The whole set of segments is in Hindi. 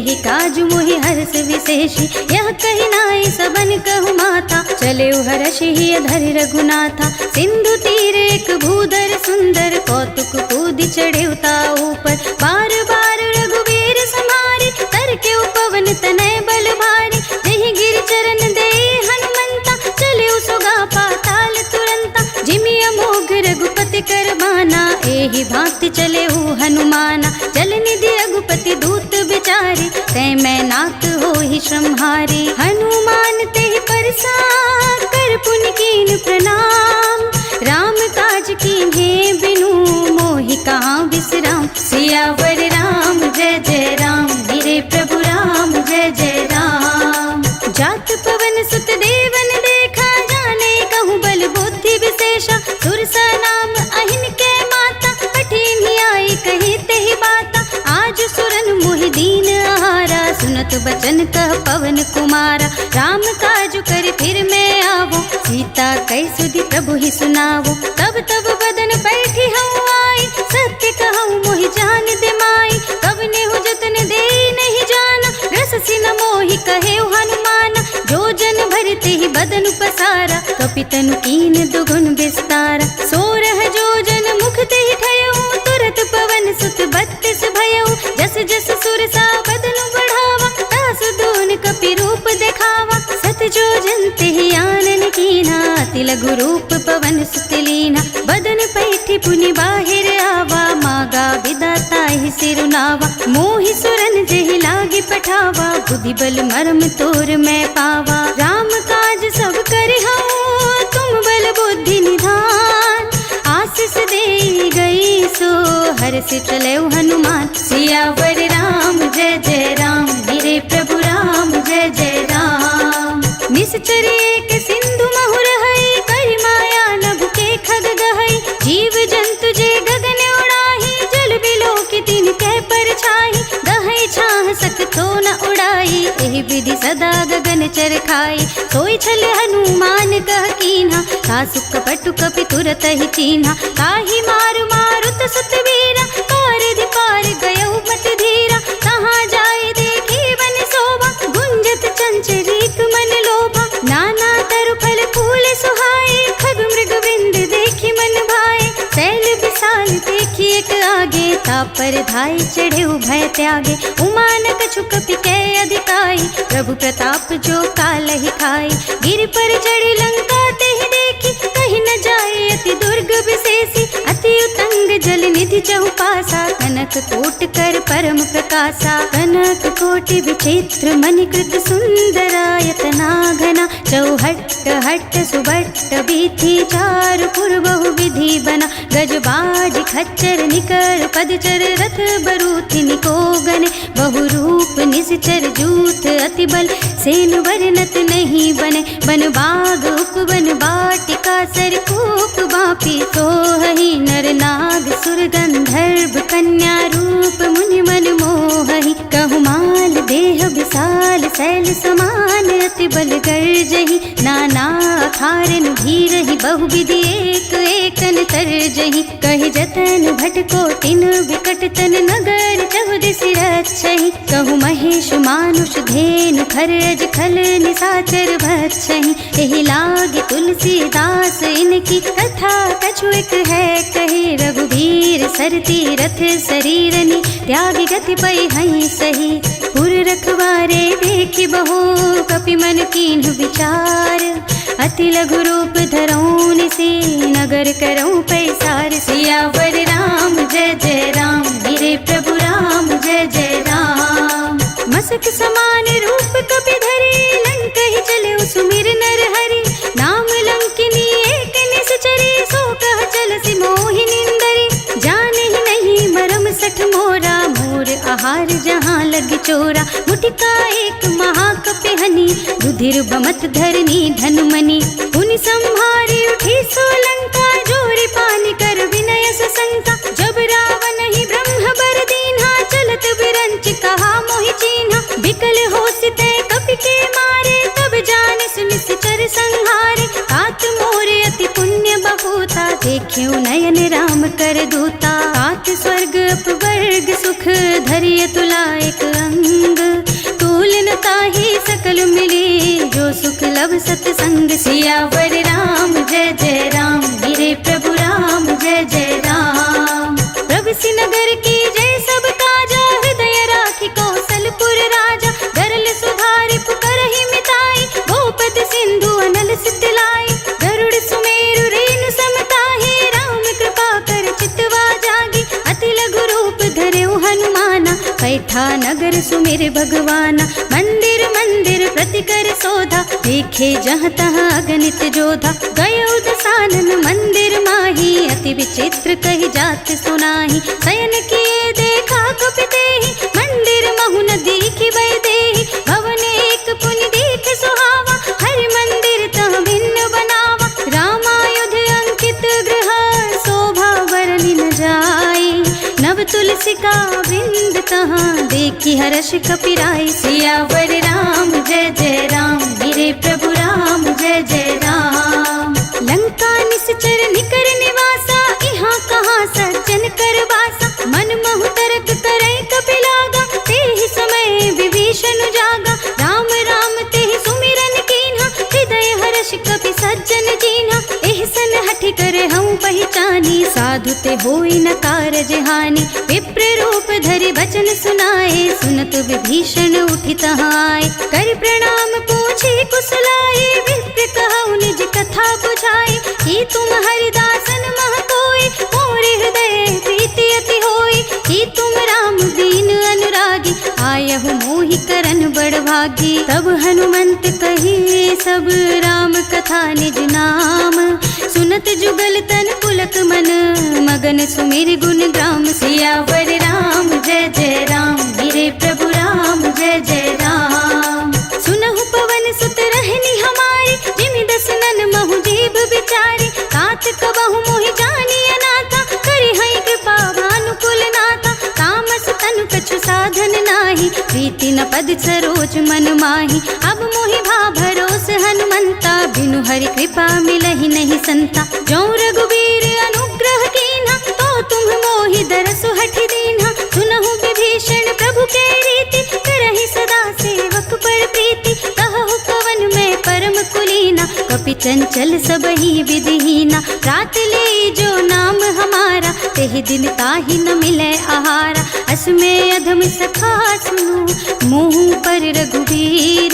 ही काज मोहि हर्ष विशेषी। यह कही नाई सबन कहु माथा, चले हर्ष ही धरि रघुनाथा। सिंधु तीर एक भूधर सुंदर, कौतुक कूद चढ़े ता ऊपर। बार बार रघुवीर समारी, तर के पवन तनय बल भारी। जहि गिर चरण दे हनुमंता, चले सुगा पाताल तुरंता। जिमि अमोघ रघुपति कर बाना, एहि भांति चले हनुमाना। जल निधि रघुपति दूत बिचारी, तै मैं नाथ होहि श्रमहारी। हनुमान तेहि परसा, कर पुनि कीन प्रणाम। राम काज कीन्हे बिनु, मोहि कहाँ बिसराम। सियावर राम जय जय राम, मेरे प्रभु राम जय जय राम। जात पवन सुत देवन देखा, जाने कहूँ बल बुद्धि विशेषा। सुरसा नाम अहिन के माता, कठिन ही आई कही तेहि बाता। आज सुरन मोहि दीन आहारा, सुनत बचन कह पवन कुमारा। राम काज कर फिर मैं आवो, सीता कई सुधि प्रभु ही सुनावो। तब तब बदन बैठी हूँ आई, सत्य कहूँ मोहि जान दे माई। कवने हो जतन दे नहीं जाना, रस सिन मोहि कहे हनुमाना। जो जन भरते ही बदन पसारा, कपितनु कीन दुगुन विस्तारा। सोरह जो जन मुख ते ही ठयऊ, तुरत पवन सुत 32 भयऊ। जस जस सुरसा बदनु बढ़ावा, तास दून कपि रूप दिखावा। सत जो जन ते ही आनन कीना, अति लघु रूप पवन सुत लीना। बदन पैठी पुनि बाहिर आवा, मागा विदाता ही सिरुनावा। मोहि सुरन जेहि लागी पठावा, बुद्धि बल मरम तोर मैं पावा। राम काज सब करिहउँ, तुम बल बुद्धि निधान। आशीष दे गई सो, हर्ष चलेउ हनुमान। सियावर राम जय जय राम, मेरे प्रभु राम जय जय राम। निश्चर एक सिंधु महु रहई, करि माया नभ के खग गहई। जीव जंतु जे गगन उड़ाही, जल बिलो की तिन कै पर छाही। गहई छाह सकतो न उड़ाई, एहि विधि सदा गगन चर खाई। सोई छल हनुमान कह कीन्हा, सासु कपटु कपि तुरत ही चीन्हा। ताहि मारु मारुत सुत वीरा, पार पार गयउ मति धीरा। कहाँ जाए देखी बन शोभा, गुंजत चंचरीक मन लोभा। नाना तरु फल फूल सुहाए, खग मृग बिंद देखी मन भाए। शैल विशाल देखी एक आगे, तापर धाई चढ़े भय त्यागे। उमान कछु कपि कै अधिकाई, प्रभु प्रताप जो कालहि खाई। गिर पर चढ़ी लंका तेहि देखी, कहीं न जाए अति दुर्ग विशेषी। अति उतंग जल निधि चहुपासा, कनक कोट कर परम प्रकाशा। कनक कोटि विचित्र मणिकृत सुंदरायतना घना। चौहट्ट हट्ट सुबट्ट बीथी, चारु पुर बहु विधि बना। गजबाज खच्चर निकर पदचर, रथ बरूथि निको गने। बहु रूप निश्चर जूथ, अति बल सेन वर्णत नहीं बने। बन बाग उपवन बाटिका, सर कूप बापी सोहहि। नर नाग सुर गंधर्व कन्या, रूप मुनि मन मोहहि। कहु माल देह विशाल, शैल समान अति बल गर्जहि। नाना खारन भीरहि, बहु विधि एक एकन तरजहि। कहि जतन भटको तिन विकट तन, नगर चहुदिसि रक्षहि। कहु महेश मानुष धेनु, खरज खल निशाचर भक्षहि। एहि लागी तुलसीदास, इनकी कथा कछु एक है कही। रघुवीर सरती रथ शरीरनि, त्यागी गति पै हई सही। पुर रखवारे देखि बहु, कपि मन कीन्ह विचार। अति लघु रूप धरऊँ निसी, नगर करऊँ पैसार। सियावर राम जय जय राम, मेरे प्रभु राम जय जय राम। मसक समान रूप कपि धरि, लंक ही चले सुमिर नर हरि। नाम लंकिनी एक निश्चरी, सो कह चल सि मोहि निंदरी। जाने ही नहीं मरम सठ मोरा, मोर आहार जहाँ लग चोरा। मुटिका एक महाकपि हनि, रुधिर बमत धरनी धनुमनि। पुनि संहारी उठी सोलंका, जोरी पानी कर विनय सशंका। जब रावण ही ब्रह्म बर दीन्हा, चलत बिरंच कहा मोहि चीन्हा। बिकल होसि तै कपि के मारे, तब जाने सुनिश्चर संहारे। तात मोरे अति पुण्य बहुता, देख्यो नयन राम कर दूता। तात स्वर्ग अपवर्ग सुख, धर करिय तुला एक अंग, तूल न ताहि सकल मिले, जो सुख लब सत्संग। सियावर राम जय जय राम, मेरे प्रभु राम जय जय राम। प्रभु सिनगर की जय सब काजा, हृदय राखी कौशलपुर राजा। गरल सुधारि पुकारहि मिताई, गोपद सिंधु अनल सितलाई। गरुड़ सुमेरु रेणु समताहि, राम कृपा कर चितवा जागी। अति लघु रूप धर्यो हनुमाना, पैठा नगर सुमिर भगवाना। मंदिर मंदिर प्रति कर शोधा, देखे जहाँ तहाँ अगणित जोधा। गयो दसानन मंदिर माही, अति विचित्र कही जात सुनाही। शयन किए देखा कपितेहि, मंदिर महु न दीखि वै देहि। भवन एक पुनि दीख सुहावा, हरि मंदिर तह भिन्न बनावा। रामायुध अंकित गृह, शोभा बरनि न जाई। नव तुलसी का वृंद तहाँ, देखी हर्ष कपिराई। सियावर राम जय जय राम, मेरे प्रभु राम जय जय राम। लंका निश्चर निकर निवासा, यहाँ कहाँ सज्जन कर वासा। मन महु तरक करे कपिलागा, तेहि समय विभीषण जागा। राम राम तेहि सुमिरन कीन्हा, हृदय हर्ष कपि सज्जन कीन्हा। एहसन हठि करे हम पहचानी, साधु ते होई न कारज हानि। विप्र रूप धरि वचन सुनाए, सुनत विभीषण उठि तहाँ आए। कर प्रणाम पूछे कुशलाए, विप्र कहु निज कथा बुझाई। कि तुम हरिदासन मह कोई, मोरे हृदय प्रीति अति होई। कि तुम राम दीन अनुरागी, आयहु मोहि करन बड़ भागी। तब हनुमंत कही सब राम कथा निज नाम, सुनत जुगल तन पुलक मन, मगन सुमिर गुण ग्राम। सियावर राम जय जय राम, मेरे प्रभु राम जय जय राम। सुनहु पवन सुत रहनी हमारी, जिमि दसनन महु जीव बिचारी। तात कबहु मोहि जानी अनाथा, करि हई कृपा भानुकुल नाथा। तामस तनु कछु साधन नाही, प्रीति न पद सरोज मन माही। अब मोहि भा भरोस हनुमंता, बिनु हरि कृपा मिलहि नहीं संता। जो रघुवीर अनुग्रह कीन्हा, तो तुम मोहि दरसु हठि दीन्हा। सुनहु विभीषण प्रभु के रीति, करहि सदा सेवक पर प्रीति। कहु पवन में परम कुलीना, कपि चंचल सबहि विधिहीना। रात ले जो नाम हमारा, तेहि दिन ताहि न मिले आहारा। अस में अधम सखा सुनो, मुँह पर रघुवीर।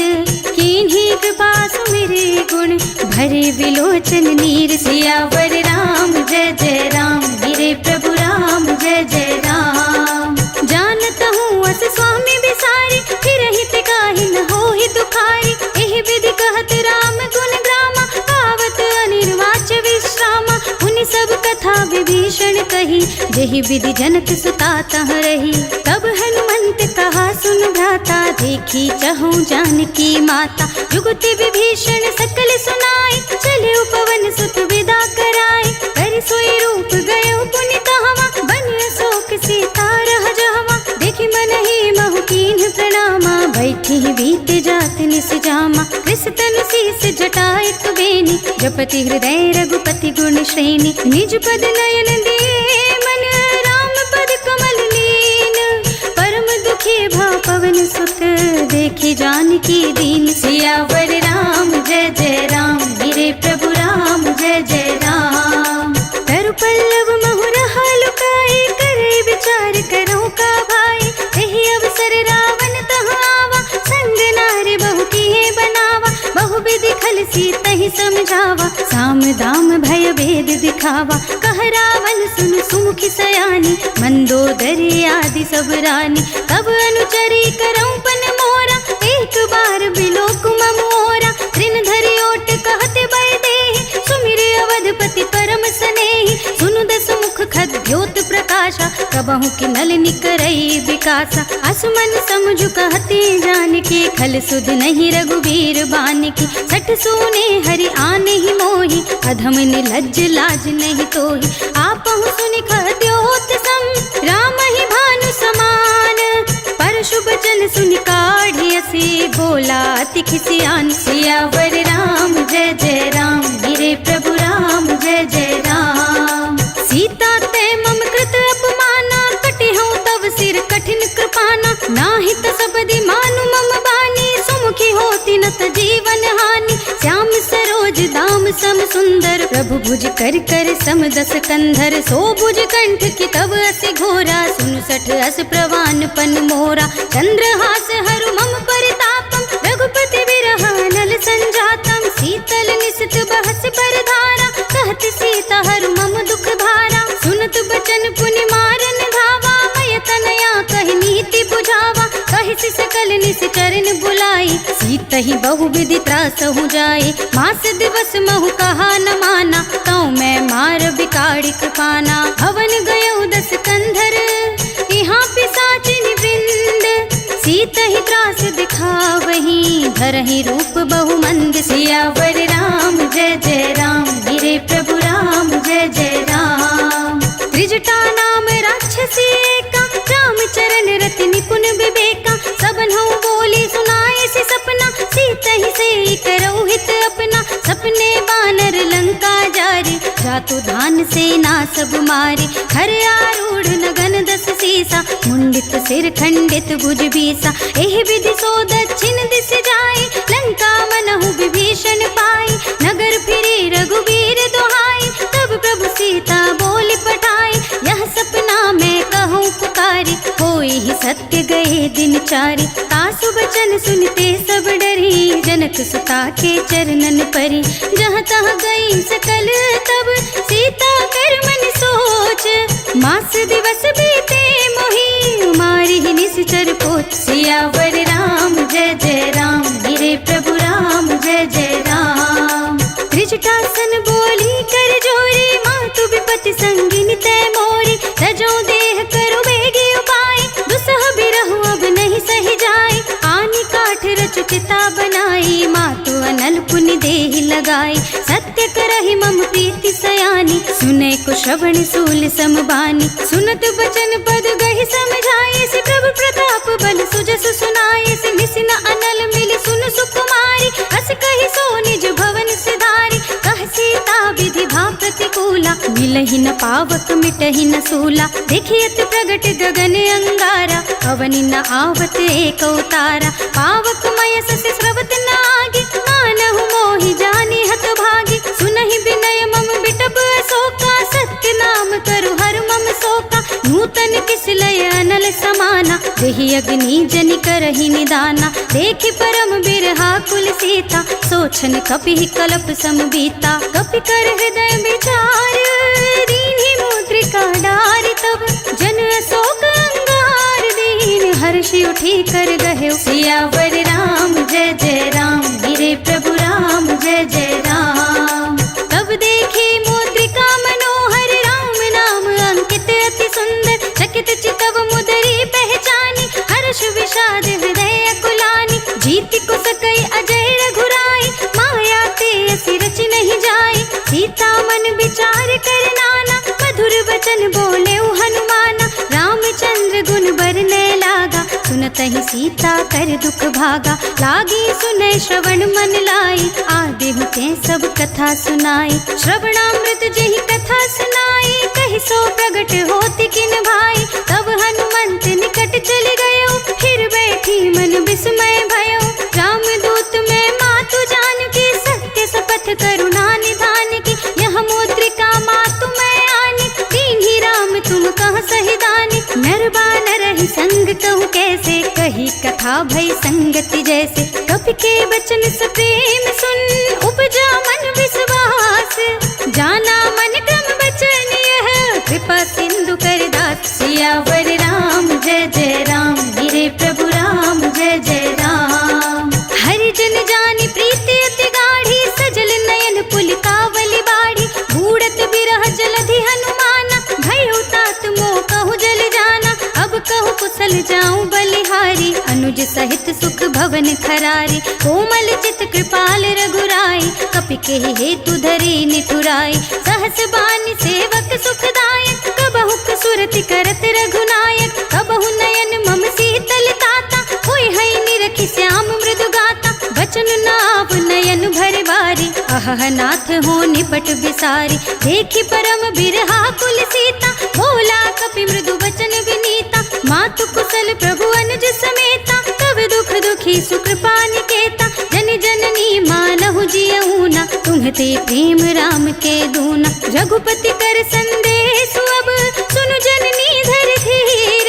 कीन्ही कृपा सुमिरे गुण, भरे विलोचन नीर। सियावर राम जय जय राम, मेरे प्रभु राम जय जय राम। जानत हूँ अस स्वामी विसारी, फिर हित काहि न होहि दुखारी। एहि विधि कहत राम गुण ग्रामा, गावत अनिर्वाच विश्रामा। उनि सब कथा विभीषण कही, जेहि विधि जनक सुता तह रही। तब हनुमंत कहा सुन भ्राता, देखी चहु जानकी माता। जुगति विभीषण सकल सुनाई, चले पवन सुत विदा कराई। कर सोई रूप गयो पुनि तहवा, बन शोक सीता रह जहवा। देखि मनहि महु कीन्ह प्रणामा, बैठी बीत जात निस जामा। कृष तनु शीस जटा एक बेनी, जपति हृदय रघुपति गुण श्रेणी। निज पद नयन दिए मन, राम पद कमल लीन। परम दुखी भा पवन सुत, देखि जानकी दीन। सियावर राम जय जय राम, मेरे प्रभु राम जय जय राम। तरु पल्लव महु रहा लुकाई, करे विचार करो का भाई। एहि अवसर रावण तहाँ आवा, संग नारी बहु किए बनावा। बहु विधि खल सीतहि समझावा, साम दाम भय भेद दिखावा। कह रावण सुन सुमुखी सयानी, मंदोदरी आदि सब रानी। तब अनुचरी करऊं पन मोरा, एक बार बिलोक ममोरा। ऋण धरि ओट कहते बै देहि, सुमिर अवधपति परम स्नेहि। सुनु दस मुख खद्योत प्रकाशा, कबहु कि नल निकरई विकासा। असमन समझु कहते जानकी, खल सुध नहीं रघुवीर बानकी। सठ सोने हरि आने ही मोहि, अधम निर्लज्ज लाज नहीं तोहि। आपहु सुनि खद्योत सम, राम ही भानु समान। पर शुभ जन सुनि काढ़ियसि, बोला अति खिसियान। सियावर राम जय जय राम, मेरे प्रभु राम जय जय राम। सीता ते मम कृत अपमाना, कटिहउँ तव सिर कठिन कृपा। नाहित सबदि मानु मम बानी, सुमुखी होती न त जीवन हानि। श्याम सरोज दाम सम सुंदर, प्रभु भुज कर कर सम दस कंधर। सो भुज कंठ की तब अस घोरा, सुन सठ अस प्रवान पन मोरा। चंद्रहास हरु मम परितापम, रघुपति विरह नल संजातम। शीतल निसित बहस पर धारा, कहत सीता हरु मम दुख भारा। सुनत बचन पुनि मारन धावा, मय तनया कहि नीति बुझावा। कहि सकल निस चरण बुलाई, सीतहि बहु विधि त्रासहु जाए। मास दिवस महु कहा न माना, तौ मैं मार बिकाड़ी कृपाना। हवन गयो दस कंधर, यहाँ पिशाचिनि वृंद। सीतहि त्रास दिखावही, धरहि रूप बहु मंद। सियावर राम जय जय राम, मेरे प्रभु राम जय जय राम। त्रिजटा नाम राक्षसी एका, राम चरण रति निपुण विवेका। सबन्हु बोली सुनाए से सपना, सीतहि से करौ हित अपना। सपने बानर लंका जारी, जातु धान सेना सब मारी। खर आरूढ़ नगन दस सीसा, मुंडित सिर खंडित भुज बीसा। एहि विधि सो दक्षिण दिस जाए, लंका मनहु विभीषण पाई। नगर फिरे रघुबीर दुहाई, तब प्रभु सीता बोली पठाई। यह सपना मैं कहूँ पुकारी, होई ही सत्य गए दिन चारि। तासु बचन सुनते सब डरी, जनक सुता के चरणन परी। जहाँ तहाँ गई सकल तब, सीता कर मन सोच। मास दिवस बीते मोहि, मारी ही निश्चर पोत। सियावर राम जय जय राम, मेरे प्रभु राम जय जय राम। त्रिजटासन बोली कर जोरी, मातु विपति संगिनी तय मोरी। तजो देह करो बेगी उपाय, दुसह बिरहु अब नहीं सही जाए। आनी काठ रचु चिता बनाई, मातु अनल पुनि देहि लगाई। सत्य करहि मम प्रीति सयानी, सुने को श्रवण सूल समबानी। सुनत बचन पद गहि समझाए, से प्रभु प्रताप बल सुजस सुनाए। से निसिन अनल मिली सुन सुकुमारी, हस कहि सो निज भवन सिधारी। कह सीता विधि भा प्रतिकूला, मिलहि न पावक मिटहि न सूला। देखियत प्रगट गगन अंगारा, अवनि न आवत एक उतारा। पावक मय सस स्रवत नागी, मानहु मोहि जानि हत भागी। सुनहि विनय मम बिटप अशोका, सत्य नाम करु हर मम शोका। नूतन किस लय अनल समाना, देहि अग्नि जनि करहि निदाना। देखि परम बिरहा कुल सीता, सोचन कपि कलप सम बीता। कपि कर हृदय विचार, दीन्हि मुद्रिका डारि। तब जन अशोक अंगार, दीन हर्षि उठी कर गहे। सियावर राम जय जय राम, मेरे प्रभु राम जय जय राम। तब देखे मुद्रिका मनोहर, राम नाम अंकित अति सुंदर। चकित चितव मुदरी पहचानी, हर्ष विषाद हृदय अकुलानी। जीति को सकई अजय रघुराई, माया ते असि रचि नहीं जाई। सीता मन विचार कर नाना, मधुर बचन बोले हनुमाना। रामचंद्र गुण बरने लागा, सुनतहि सीता कर दुख भागा। लागी सुने श्रवण मन लाई, आदि हुते सब कथा सुनाई। श्रवणामृत जेहि कथा सुनाई, कहि सो प्रगट होति किन भाई। तब हनुमंत निकट चले गयो, फिर बैठी मन विस्मय भयो। रामदूत में मातु जानकी, सत्य शपथ करुणा निधान की। यह मुद्रिका मातु मैं आनी, दीन्हि राम तुम कह सही दानी। नरबान रही संग कहूँ कैसे, कही कथा भई संगति जैसे। कपि के बचन सप्रेम सुन, उपजा मन विश्वास। जाना मन क्रम बचन यह, कृपा सिंधु कर दास। सियावर राम जय जय राम, मेरे प्रभु राम जय जय राम। हरि जन जानी प्रीति अति गाढ़ी, सजल नयन पुलिकावली बाढ़ी। बूढ़त बिरह जलधि हनुमाना, भयउ तात मोह कहु जल जाना। अब कहु कुशल जाऊं बलिहारी, अनुज सहित सुख भवन खरारी। कोमल चित कृपाल रघुराई, कपि के हेतु धरी निठुराई। सहस बानी सेवक सुखदायक, कबहु सुरति करत रघुनायक। कबहु नयन मम शीतल ताता, होय है निरखि श्याम मृदु गाता। बचन नाव नयन भर बारी, अहह नाथ हो निपट बिसारी। देखि परम बिरहा कुल सीता, बोला कपि मृदु बचन विनीता। मातु कुशल कौशल प्रभु अनुज समेता, तब दुख दुखी सुकृपा निकेता। जन जननी मानहु जियऊना, तुम्हते प्रेम राम के दूना। रघुपति कर संदेश अब, सुनु जननी धर धीर।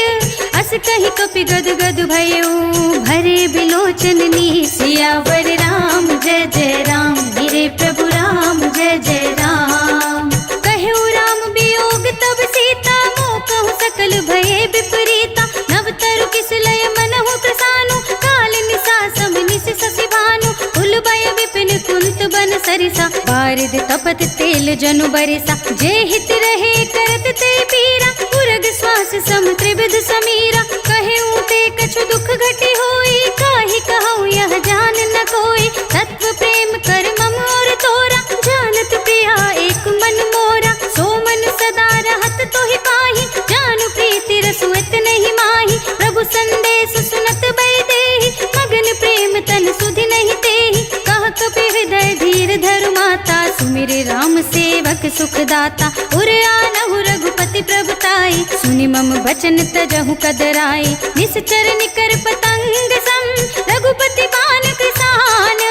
अस कहि कपि गद गद भयऊ, भरे बिलोचन नीर। सियावर राम जय जय राम, मेरे प्रभु राम जय जय राम। कहु राम वियोग तब सीता, मोह कहु सकल भये विपरीता। नव तरु किस लय मनहु त्रसानु, काल निसा सब निस ससि भानु। उलबय विपिन कुंत बन सरिसा, बारिद तपत तेल जनु बरिसा। जे हित रहे करत ते पीरा, उरग श्वास सम त्रिविध समीरा। कहूँ ते कछु दुख घटी होई, काहि कहूँ यह जान न कोई। तत्व प्रेम कर मम और तोरा, जानत प्रिया एक मन मोरा। सो मन सदा रहत तोहि पाहि, जानु प्रीति रसुत नहीं माही। प्रभु संदेश सुनत बै देहि, मगन प्रेम तन सुधि नहीं तेहि। कह कपि हृदय धीर धरु माता, सुमिरि राम सेवक सुख दाता। उर आनहु रघुपति प्रभुताई, सुनि मम बचन तजहु कदराई। निश्चर निकर पतंग सम, रघुपति बान कृसान।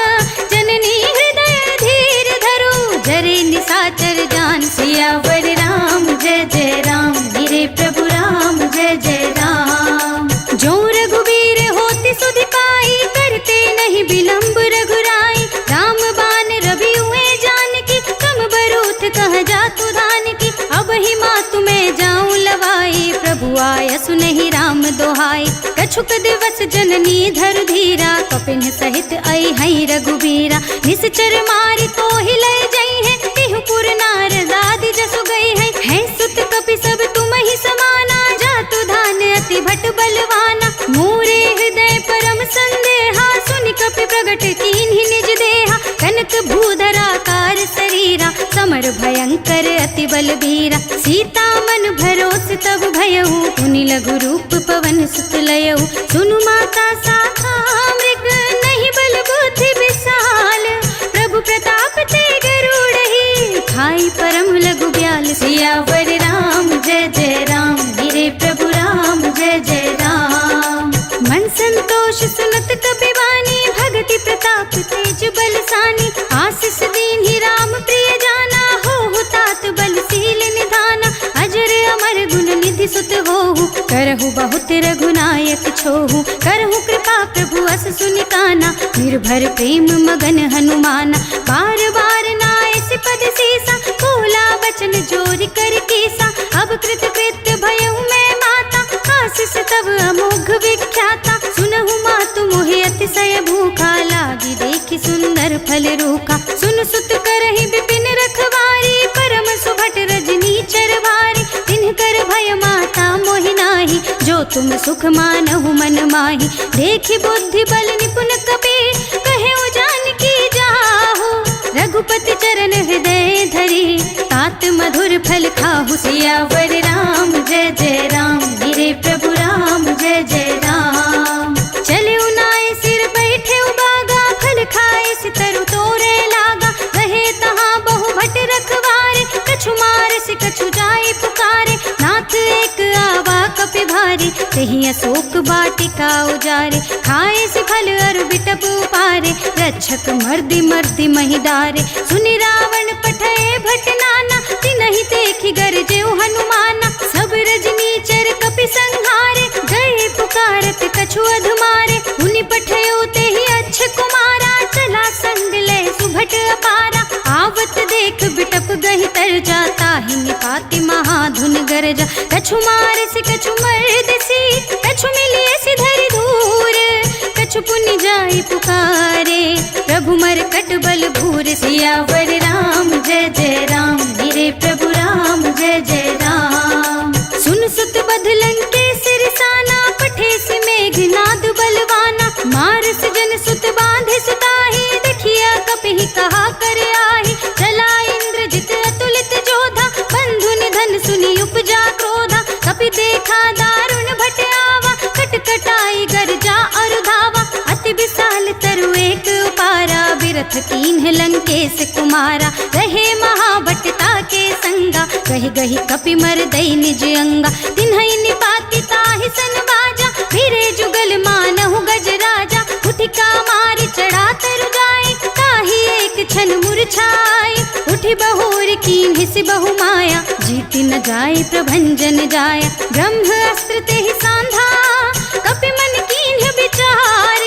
जननी हृदय धीर धरु, जरे निसाचर जान। सियावर राम जय जय राम, मेरे प्रभु राम जय जय राम। जो रघुवीर होति सुधि पाई, करते नहीं विलंब रघुराई। राम बान रवि हुए जानकी, कम बरूथ कह जातु धानकी। अब ही मातु में जाऊं लवाई, प्रभु आय सुनहि राम दोहाई। कछुक दिवस जननी धर धीरा, कपिन सहित आई हई रघुबीरा। निश्चर मारी तो हिलय जई है, तिहु पुर नारद आदि जसु गई है। सुत कपि सब तुम ही समाना, जातु धान अति भट बलवाना। मोरे हृदय परम संदेहा, सुनि कपि प्रगट कीन्हि निज देहा। कनक भूधराकार शरीरा, समर भयंकर अति बलबीरा। सीता मन भरोस तब भयऊ, पुनि लघु रूप पवन सुत लयऊ। सुनु माता साखा मृग, नहीं बल बुद्धि विशाल। प्रभु प्रताप ते गरुड़हि, खाई परम लघु ब्याल। सियावर राम जय जय राम, मेरे प्रभु राम जय जय राम। मन संतोष सुनत कपि वाणी, भगति प्रताप तेज बलसानी। आशीष दीन्हि राम प्रिय जाना, हो तात बलशील निधाना। अजर अमर गुण निधि सुत होहु, करहु बहुत रघुनायक छोहु। करहु कृपा प्रभु अस सुनि काना, निर्भर प्रेम मगन हनुमाना। बार बार नायस पद सीसा, बोला बचन जोरि कर कीसा। अब कृत कृत्य भयहु मैं माता, आशीष तब अमोघ विख्याता। सुनहु मातु मोहि अतिशय भूखा, लागी देखि सुंदर फल रूखा। सुन सुत करहि विपिन रखवारी, परम सुभट रजनी चरवारी। तिन्ह कर भय माता मोहि नाही, जो तुम सुख मानहु मन माही। देखि बुद्धि बल निपुण कपि, कहु जानकी जाहु। रघुपति चरण हृदय धरि, तात मधुर फल खाहु। सियावर राम जय जय राम, मेरे प्रभु राम जय जय राम। चले उनाए सिर बैठे उबागा, फल खाए सितरु तोरे लागा। रहे तहाँ बहु भट रखवारे, कछु मार से कछु जाए पुकारे। नाथ एक आवा कपि भारी, तेहि अशोक वाटिका उजारे। खाए से फल अरु बिटप उपारे, रक्षक मर्दि मर्दि महिदारे। सुनि रावण पठय भट नाना, तिनहि देखि गरजेउ हनुमाना। सब रजनीचर कपि संहारे, गए पुकारत कछु अधमारे। उनि पठयो तेहि अच्छ कुमारा, चला संग ले सुभट अपारा। आवत देख बिटप गहि तर जाता, ही निपाति महाधुन गरजा। कछु मार से कछु मर्द सी, कछु मिलिए सी धरि धूर। कछु पुनि जाई पुकारे, प्रभु मरकट बल भूर। सियावर राम जय जय राम, मेरे प्रभु राम जय जय राम। सुन सुत बध लंकेश रिसाना, पठे से मेघनाद बलवाना। मारस जन सुत बांधे सुताही, देखिया कपि कहा कर आही। चला इंद्रजित अतुलित जोधा, बंधु निधन सुनि उपजा क्रोधा। कपि देखा दारुण भट आवा, कटकटाई गरजा और धावा। अति विशाल तरु एक उपारा, बिरथ कीन्ह लंकेश कुमारा। रहे महाभटता के संगा, गहि गहि कपि मर दई निज अंगा। तिन्हइ निपाति ताहि सन बाजा, फिरे जुगल मानहु गज राजा, उठिका मारी चढ़ा तरु जाए, ताही एक क्षण मुरझाए, उठी बहोर कीन्हि से बहु माया, जीति न जाए प्रभंजन जाया, ब्रह्म अस्त्र तेहि सांधा, कपि मन कीन्हि विचार,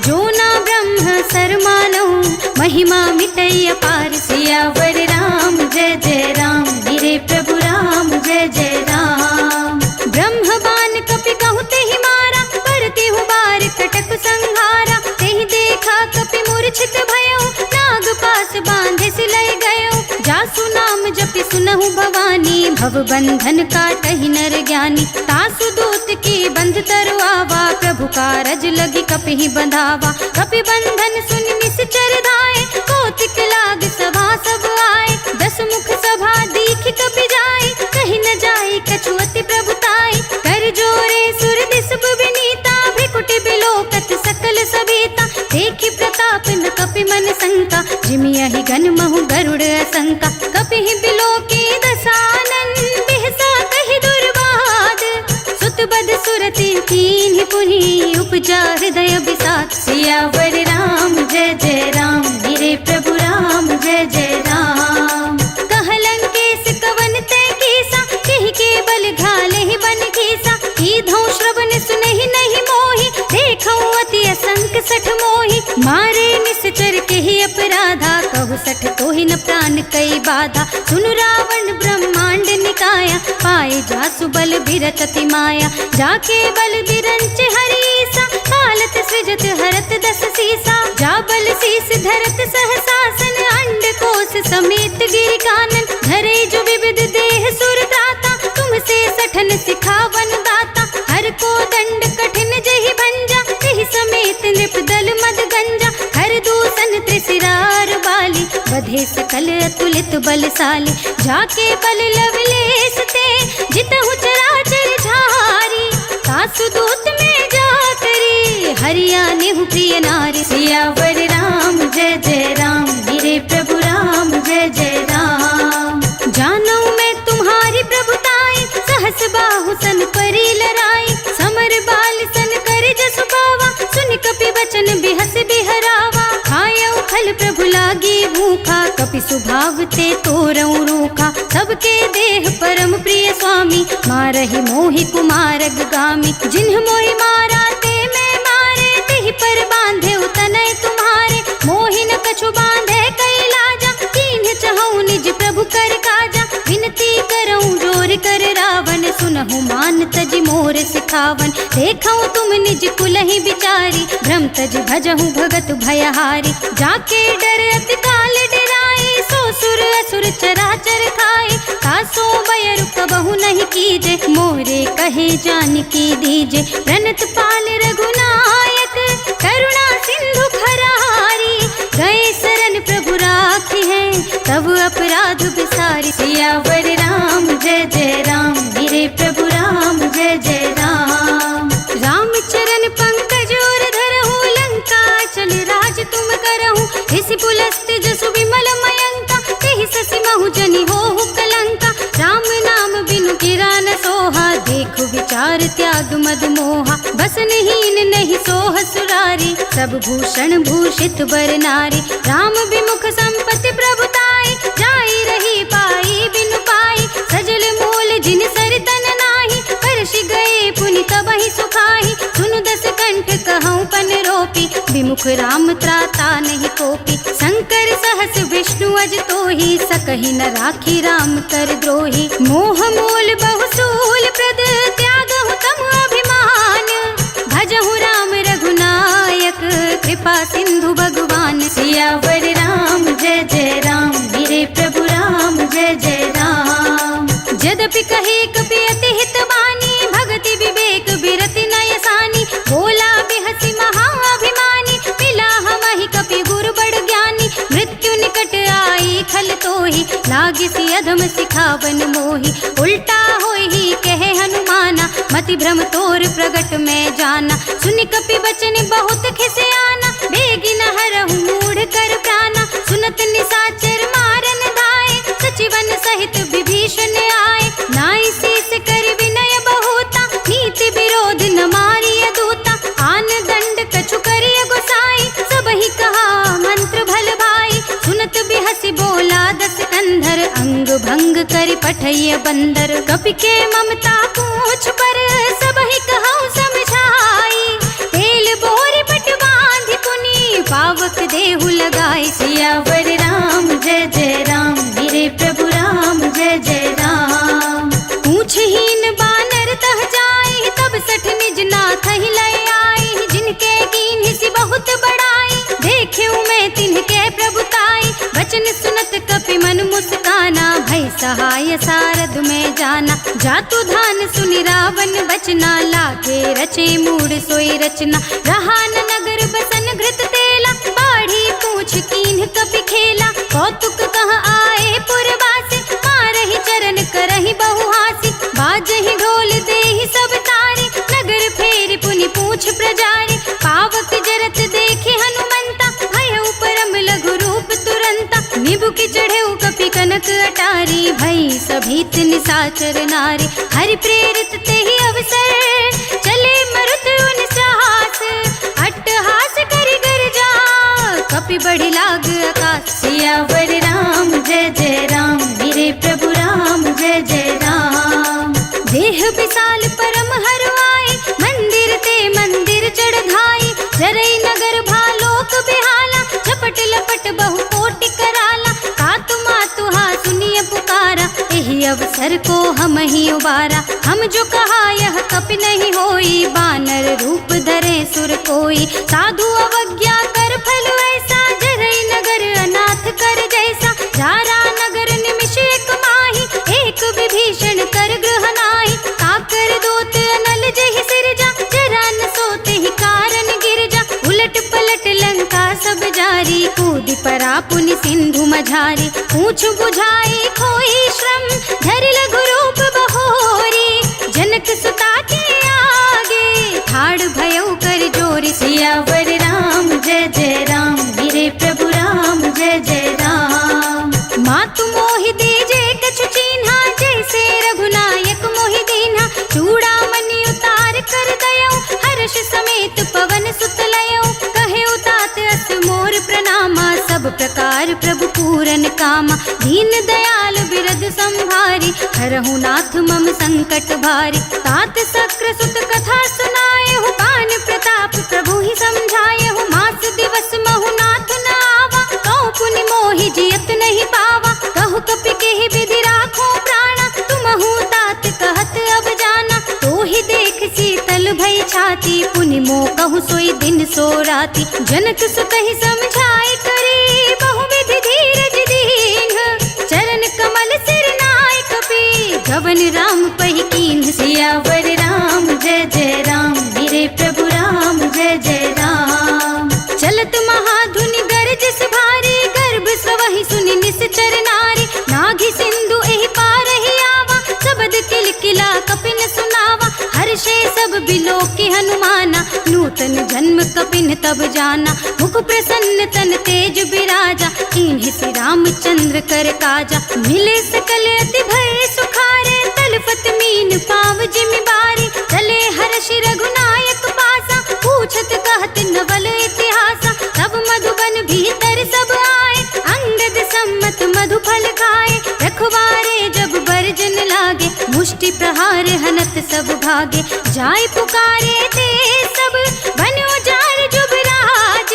जो ना ब्रह्म सर मानहु, महिमा मिटई अपार, सियावर राम जय जय राम, मेरे प्रभु राम जय जय राम। ब्रह्म बान कपि कहु तेहि मारा, परति हु बार कटक संहारा, तेहि देखा कपि मूर्छित भयो, नाग पास बांधे सिलय गयो, जासु नाम जपि सुनहु भवानी, भव बंधन काटहि नर ज्ञानी, तासु दूत की बंध तरु आवा, प्रभु कारज लगी कपि बंधावा, कपि बंधन सुनि निश्चर धाये, कौतिक लाग सभा सब आए, दस मुख सभा दीख कपि जाए, कहीं न जाए कछु अति प्रभुताई, कर जोरे सुर दिस विनीता, भ्रिकुटि बिलोकत सकल सबीता, देखि प्रताप न कपि मन शंका, जिमियहि गन महु गरुड़ असंका, कपिहि बिलोकी दसानन, बिहसा कहि दुर्वाद, सुत बद सुरति कीन्हि पुनि, उपजा हृदय बिसात, सियावर राम जय जय राम, मेरे प्रभु राम जय जय राम। कहलंकेश कवन तै कीसा, केहि के बल घालेहि बन घीसा, कीधौ श्रवण सुनहि नहीं मोहि, देखौ अति असंक सठ मोहि, मारे निश्चर केहि अपराधा, कहु सठ तोहि न प्राण कई बाधा, सुनु रावण ब्रह्मांड निकाया, पाए जासु बल बिरत अति माया, जाके बल बिरंच हरीसा, पालत सृजत हरत दस सीसा, जा बल शीस धरत सहसासन, अंड कोश समेत गिरि कानन, धरे जो विविध देह सुर दाता, तुमसे सठन सिखावन दाता, हर को दंड कठिन जहि भंजा, तेहि समेत नृप दल मद गंजा, हर दूषण त्रिशिरार बाली, बधे सकल अतुलित बलशाली, जाके बल लवलेश ते, जितहु चराचर झारी, तासु दूत में जा करी, हरिया नेहु प्रिय नारी, सियावर राम जय जय राम, मेरे प्रभु राम जय जय राम। जानौ मैं तुम्हारी प्रभुताई, सहस बाहु सन परी लराई, समर बाल सन कर जसु बावा, सुनि कपि बचन बिहस बिहरावा, खायौ खल प्रभु लागी भूखा, कपि सुभाव ते तोरऊ रूखा, सबके देह परम प्रिय स्वामी, मारहि मोहि कुमारग गामी, जिन्ह मोहि मारा ते मैं मारे, तिहि पर बांधे तनय तुम्हारे, मोहि न कछु बांधे कई लाजा, कीन्ह चहु निज प्रभु कर काजा, विनती करऊं जोर कर रावण, सुनहु मान तज मोर सिखावन, देखऊं तुम निज कुलहि बिचारी, भ्रम तज भजहु भगत भयहारी, जाके डर अति काल डराई, सो सुर असुर चराचर खाए, तासो बयरु कबहु नहीं कीजे, मोरे कहे जानकी दीजे, प्रणत पाल रघुनायक, करुणा सिंधु खरारी, गए शरण प्रभु राखी है, तब अपराध बिसारी, सियावर राम जय जय राम, मेरे प्रभु राम जय जय राम। राम चरण पंकज और धरहु, लंका चल राज तुम करहु, इसी पुलस्त जसु विमल मयंका, तेहि ससि महु जनि होहु कलंका, राम नाम बिनु गिरा न सोहा, देखु विचार त्याग मद मोहा, बसनहीन नहीं सोह सुरारी, सब भूषण भूषित बर नारी, राम विमुख संपत्ति प्रभुताई, जाई रही पाई बिनु पाई, सजल मूल जिन सर तन नाही, परषि गए पुनि तबहि सुखाही, सुनु दस कंठ कहऊं पन रोपी, विमुख राम त्राता नहीं कोपी, शंकर सहस विष्णु अज तोहि, सकहि न राखी राम कर द्रोही, मोह मूल बहुसूल प्रद, त्यागहु तम अभिमान, भजहु राम रघुनायक, कृपा सिंधु भगवान, सियावर राम जय जय राम, मेरे प्रभु राम जय जय राम। यद्यपि कहे कपि अति हित बानी, भगति विवेक बिरति नय सानी, बोला बिहसी महाअभिमानी, मिला हमहि कपि गुरु बड़ ज्ञानी, मृत्यु निकट आई खल तोहि, लागी सी अधम सिखावन मोहि, उल्टा होहि कहे हनुमाना, मति भ्रम तोर प्रगट में जाना, सुनि कपि बचन बहुत खिसियाना, बेगी न हरहु मूढ़ कर प्राणा, सुनत निशाचर मारन दाए, सचिवन सहित विभीषण आए, नाई शीस कर विनय बहुता, नीति विरोध न मारिय भंग करि पठैय बंदर। कपि के ममता पूछ पर सबहि कहउँ समझाई, तेल बोरी बट बांधि पुनि पावक देहु लगाई। सियावर राम जय जय राम, मेरे प्रभु राम जय जय राम। पूछहीन बानर तह जाई, तब सठ निज नाथ ही लय आई। जिनके कीन्हि सि बहुत बड़ाई, देख्यऊ मैं तिनके प्रभुताई। वचन सुनत कपि मन मुस्काना, भई सहाय सारद में जाना। जातु धान सुनि रावण बचना, लागे रचे मूढ़ सोई रचना। रहा न नगर बसन घृत तेला, बाढ़ी पूछ कीन्ह कपि खेला। कौतुक कह आए पुरवासी, मारहि चरण करहि बहुहासी। बाजहि ढोल देहि सब तारी, नगर फेरि पुनि पूछ प्रजारी। पावक जरत देखे हनुमंता, भयउ परम लघु रूप तुरंता। निबुकि चढ़ेउ कपि कनक अटारी, भई सभीत निसाचर नारी। हरि प्रेरित तेहि अवसर, चले मरुत उन साहस। अट्टहास करि गर्जा, कपि बढ़ि लाग आकाश। सियावर राम जय जय राम, मेरे प्रभु राम जय जय राम। देह विशाल परम हरवाई, मंदिर ते मंदिर चढ़ धाई। जरई नगर भालोक बिहाला, झपट लपट बहु कोटि कराला। कातु मातु हा सुनिय पुकारा, एहि अवसर को हम ही उबारा। हम जो कहा यह कपि नहीं होई, बानर रूप धरे सुर कोई। साधु अवज्ञा कर फल ऐसा, जरई नगर अनाथ कर जैसा। जारा नगर निमिष एक माही, एक विभीषण कर गृह नाही। काकर दोत अनल जहि सिरजा, जरा न सोते ही कारण गिरजा। उलट पलट लंका सब जारी, कूदि परा पुनि सिंधु मझारी। पूछ बुझाई खोई श्रम, धरि लघु रूप बहोरी। जनक सुता के आगे, ठाड़ भयउ कर जोरी। सियावर राम जय जय राम, मेरे प्रभु राम जय जय राम। मातु मोहि दीजे कछु चीन्हा, जैसे रघुनायक मोहि दीन्हा। चूड़ामणि उतार कर दयऊ, हर्ष समेत पवन सुत लयऊ। कहे उतात अस मोर प्रणामा, सब प्रकार प्रभु पूरन कामा। दीन दयाल बिरद संभारी, हरहु नाथ मम संकट भारी। तात सक्र सुत कथा सुनाएहु, पान प्रताप प्रभु ही समझाएहु। मास दिवस महु नाथ न आवा, कहु पुनि मोहि जियत नहीं पावा। कहु कपि केहि विधि राखो प्राणा, तुमहु तात कहत अब जाना। तो ही देख शीतल भई छाती, पुनि मोह कहु सोई दिन सो राती। जनक सुत ही समझाई करी, बहुविधि धीरज दीन्ह। चरण कमल सिर नाय कपि, गवन राम पहि कीन्ह। सियावर राम जय जय राम, मेरे प्रभु राम जय जय राम। चलत महाधुनि गरजस भारी, गर्भ सवहि सुनि निश्चर नारी। नाघि सिंधु एहि पारहि आवा, सबद किलकिला कपिन सुनावा। हर्षे सब बिलोके हनुमाना, नूतन जन्म कपिन तब जाना। मुख प्रसन्न तन तेज बिराजा, कीन्हि सि रामचंद्र कर काजा। मिले सकल अति भय सुखारे, तलपत मीन पाव जिमि बारी। चले हर्षि रघुनायक पासा, पूछत कहत नवल इतिहासा। तब मधुबन भीतर सब आए, अंगद सम्मत मधु फल खाए। रखवारे जब बरजन लागे, मुष्टि प्रहार हनत सब भागे। जाय पुकारे ते सब, बन उजार जुबराज।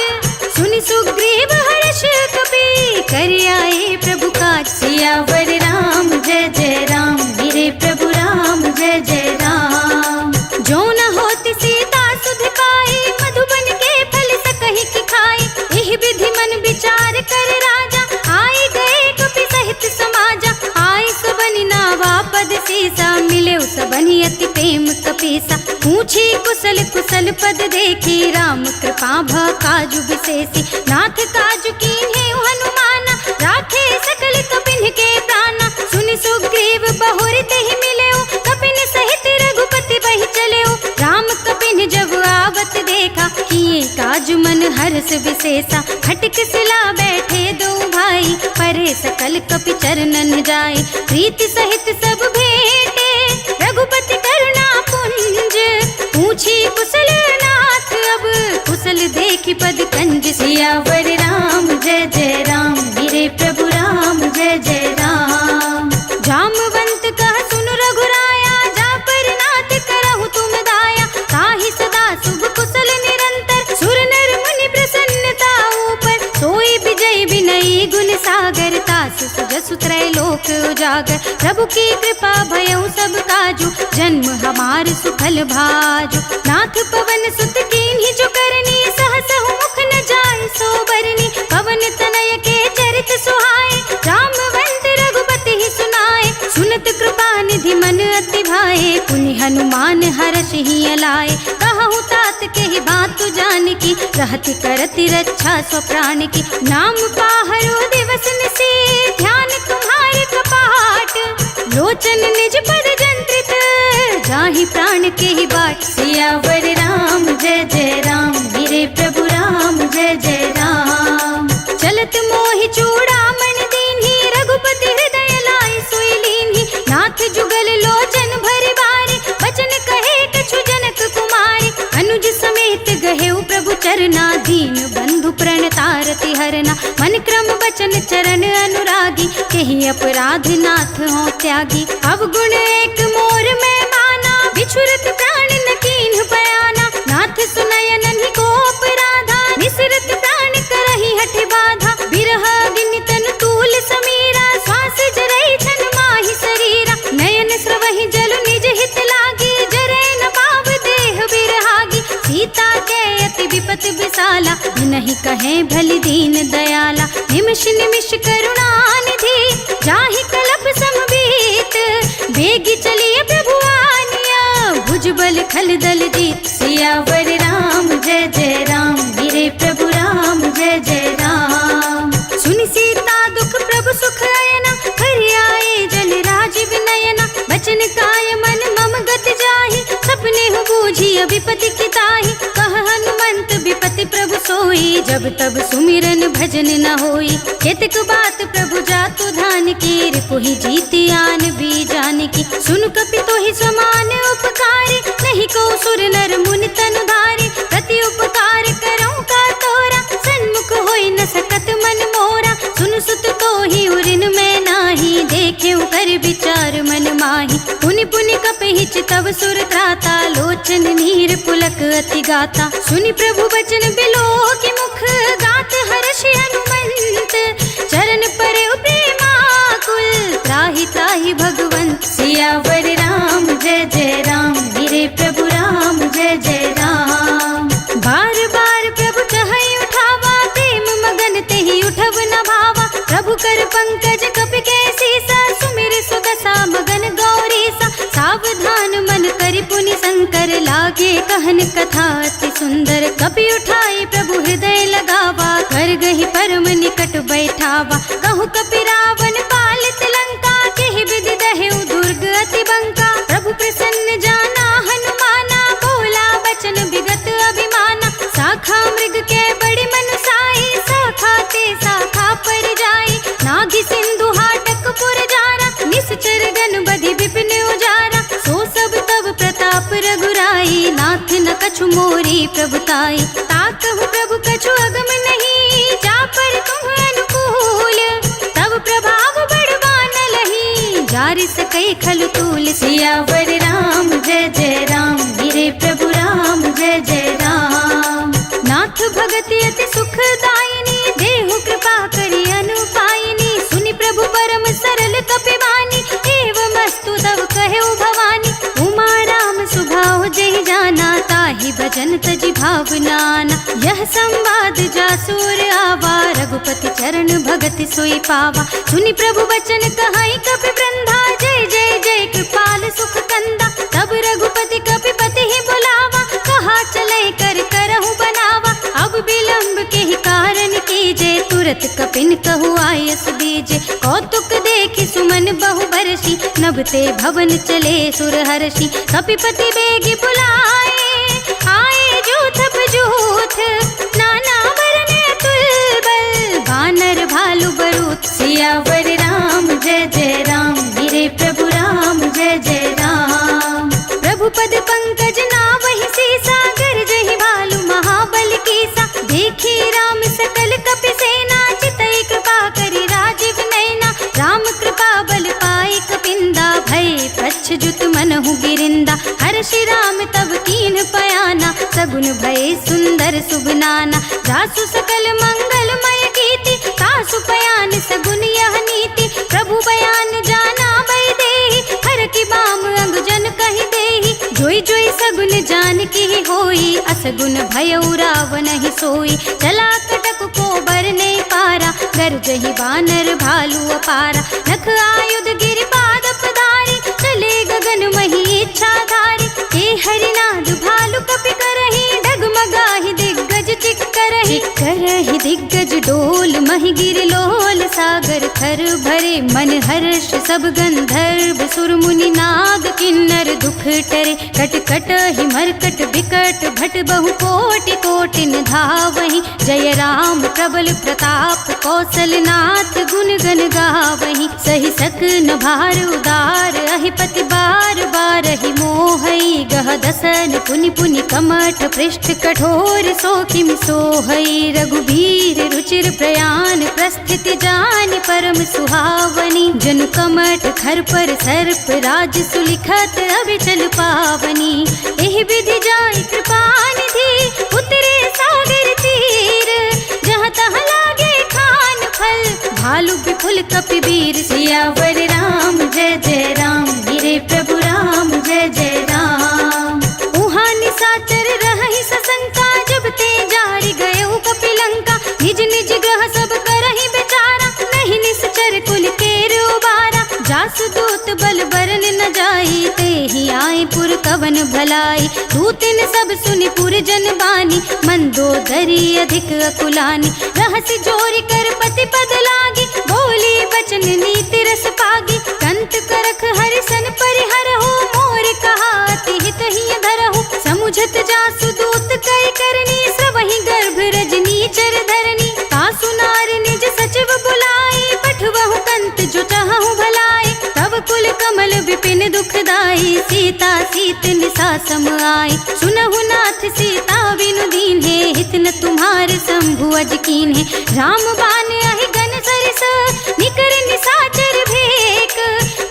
सुनि सुग्रीव हर्ष कपि, कर आए प्रभु काज। सियावर राम जय जय राम, मेरे प्रभु राम जय जय राम। जो न होति सीता सुध पाई, मधुबन के फल सकहि की खाई। एहि विधि मन विचार कर राजा, आई गए कपि सहित समाजा। आई सबनि नावा पद सीसा, मिले सबनि अति प्रेम कपीसा। पूछी कुशल कुशल पद देखी, राम कृपा भ काजु विशेषी। नाथ काजु कीन्हे हनुमाना, राखे सकल कपिन के प्राणा। सुनि सुग्रीव बहुरि तेहि मिलेउ, कपिन सहित रघुपति बहि चलेउ। राम कपिन जब आवत देखा, किए काज मन हर्ष विशेषा। खटक सिला बैठे दो भाई, परे सकल कपि चरणन जाय। प्रीति सहित सब भेंटे, रघुपति करुणा पुंज। पूछी कुशल नाथ अब, कुशल देखि पद कंज। सियावर राम जय जय राम, मेरे प्रभु राम जय जय राम। सुत्रय लोक उजागर। प्रभु की कृपा भयउ सब काजू, जन्म हमार सुफल भाजू। नाथ पवन सुत कीन्ही जो करनी, सहसहु मुख न जाय सो बरनी। पवन तनय के चरित सुहाए, रामवंत रघुपति ही सुनाए। सुनत कृपा निधि मन अति भाए, पुनि हनुमान हरषि अलाए। कहूँ तात के ही बात जान की, रहति करति रक्षा स्व प्राण की। नाम पाहरो दिवस निसी, ध्यान तुम्हारे कपाट। लोचन निज पद जंत्रित, जाहि प्राण के ही बाट। सियावर राम जय जय राम, मेरे प्रभु राम जय जय राम। चलत मोहि चूड़ामणि दीन्ही, रघुपति हृदय लाए सोई लीन्ही। नाथ जुगल लोचन भरि बारी, बचन कहे कछु जनक कुमारी। अनुज समेत गहेउ प्रभु चरना, दीन बंधु प्रणतारति हरना। मन क्रम बचन चरण अनुरागी, केहि अपराध नाथ हो त्यागी। अवगुण एक मोर में माना, बिछुरत प्राण न कीन्ह बयाना। नाथ सुनय नन्हि को अपराधा, निसरत प्राण करहि हठि बाधा। बिरह अग्नि तन तूल समीरा, श्वास जरई छन माहि शरीरा। नयन स्रवहि जल निज हित लागी, जरै न पाव देह बिरहागी। सीता के अति विपत विसाला, नहीं कहे भली दीन दयाला। निमिष निमिष करुणा निधि, जाहि कलप समबीत। बेगी चलिए प्रभु आनिया, भुजबल खल दल जीत। सियावर राम जय जय राम, मेरे प्रभु राम जय जय राम। सुनि सीता दुख प्रभु सुख अयना, हरि आए जल राज विनयना। बचन काय मन मम गत जाहि, सपने हो बूझी विपति की ताहि। कह हनुमंत विपति प्रभु सोई, जब तब सुमिरन भजन न होई। केतक बात प्रभु जातु धान की, रिपुहि जीति आन भी जान की। सुन कपि तोहि समान उपकारी, नहीं को सुर नर मुनि तनु धारी। प्रति उपकार करऊं का तोरा, सन्मुख होई न सकत मन मोरा। सुन सुत तोहि उरिन में नाही, देखे कर विचार मन माही। पुनि पुनि कपहि चितव सुर त्राता, लोचन नीर पुलक अति गाता। सुनि प्रभु बचन बिलो की मुख, गात हर्षि हनुमंत। चरण परे प्रेमाकुल, त्राहि त्राहि भगवंत। सियावर राम जय जय राम, मेरे प्रभु राम जय जय राम। बार बार प्रभु चहई उठावा, प्रेम मगन तेहि उठब न भावा। प्रभु कर पंकज कपि के सीसा, सुमिर सुदशा मगन गौरीसा। सावधान मन करि पुनि शंकर, लागे कहन कथा अति सुंदर। कपि उठाई प्रभु हृदय लगावा, कर गहि परम निकट बैठावा। कहु कपि रावण पालित लंका, केहि विधि दहेउ दुर्ग अति बंका। प्रभु प्रसन्न जाना हनुमाना, बोला बचन विगत अभिमाना। शाखा मृग के बड़ी मनुसाई, शाखा ते शाखा पर जाई। नागी सिंधु हाटक पुर जारा, निश्चर गन बधि विपिन उजारा। सो सब तब प्रताप रघुराई, नाथ न कछु मोरी प्रभुताई। ताकहु प्रभु कछु अगम नहीं, जा पर तुम अनुकूल। तब प्रभाव बड़वान लही, जारि सकई खल तूल। सियावर राम जय जय राम, मेरे प्रभु राम जय जय राम। नाथ भगति अति सुखदायिनी, देहु कृपा करि अनुपायिनी। सुनि प्रभु परम सरल कपिवानी, एवमस्तु तव कहेउ भवानी। उमा राम सुभाव जहि जाना, ताहि भजन तजि भावनाना। यह संवाद जासुर आवा, रघुपति चरण भगति सोई पावा। सुनि प्रभु वचन कहई कपि वृंदा, जय जय जय कृपाल सुख कंदा। तब रघुपति कपिपति ही बुलावा, कहा चले कर करहु बनावा। अब विलंब के ही कारण कीजे, तुरत कपिन कहु आयस दीजे। कौतुक देखि सुमन बहु बरसी, नभते भवन चले सुर हर्षि। कपिपति बेगी बुलाए, आए जूथ बजूथ। नाना वरन अतुल बल, वानर भालु बरूथ। सियावर राम जय जय राम, मेरे प्रभु राम जय जय राम। प्रभु पद पंकज नावहि सीसा, गरजहि भालु महाबल कीसा। देखी राम सकल कपि सेना, चितई कृपा करि राजीव नैना। राम कृपा बल पाई कपिंदा, भय प्रच्छजुत मनहु गिरिंदा। हर्षि राम तब कीन पयाना, सगुन भय सुंदर शुभ नाना। जासु सकल मंगलमय कीर्ति, तासु पयान सगुन यह नीति। प्रभु कहु बयान जाना बई देहि, हर की बाम अंग जन कहि देहि। जोई जोई सगुन जान की होई, असगुन भयउ रावण ही सोई। चला कटक को बरने पारा, गरजहि बानर भालू अपारा। नख आयुध गिरिपाद पधारी, चले गगन मही इच्छाधारी। के हरिनाद भालु कपि करहि, डगमगाहि दिग्गज चिक करहि। करहि दिग्गज डोल महि गिर लोल, सागर थर भरे मन हर्ष सब गंधर्व। सुर मुनि नाग किन्नर दुख टरे, कट कट ही मरकट बिकट भट बहु कोटि कोटिन धावहि। जय राम प्रबल प्रताप कौशलनाथ, गुण गण गावहि। सहि सकन भार उदार, अहिपति बार बार ही मोहई। गह दसन पुनि पुनि कमठ, पृष्ठ कठोर सो किम सोहई। रघुबीर रुचिर प्रयाण, प्रस्थिति जान परम सुहावनी। जन कमठ खर पर सर्प, राज सुलिखत अभिचल पावनी। एहि विधि जाय कृपा निधि, उतरे सागर तीर। जहाँ तहाँ लागे खान फल, भालु बिपुल कपिवीर। सियावर राम जय जय राम, मेरे प्रभु राम जय जय राम। उहाँ निशाचर रहहि सशंका, जब ते जारि गए कपिलंका। निज निज ग्रह सब करहि बेचारा, नहीं निश्चर कुल केर उबारा। जासु दूत बल बरन न जाई, ते ही आए पुर कवन भलाई। दूतिन सब सुनि पुर जन बानी, मंदोदरी अधिक अकुलानी। रहसि जोरि कर पति पद लागी, बोली बचन नीति रस पागी। कंत करख हरिसन परिहरहु, मोर कहा अति हित ही धरहु। समुझत जासु दूत कई करनी, स्रवहि गर्भ रजनी चर धरनी। तासु नार निज सचिव बुलाई, पठवहु कंत जो चाहु भलाई। तब कुल कमल विपिन दुखदाई, सीता सीत निसा सम आई। सुनहु नाथ सीता बिनु दीन्हे, हित न तुम्हार शंभु अज कीन्हे। राम बान अहि गन सरिस, निकर निसाचर भेक।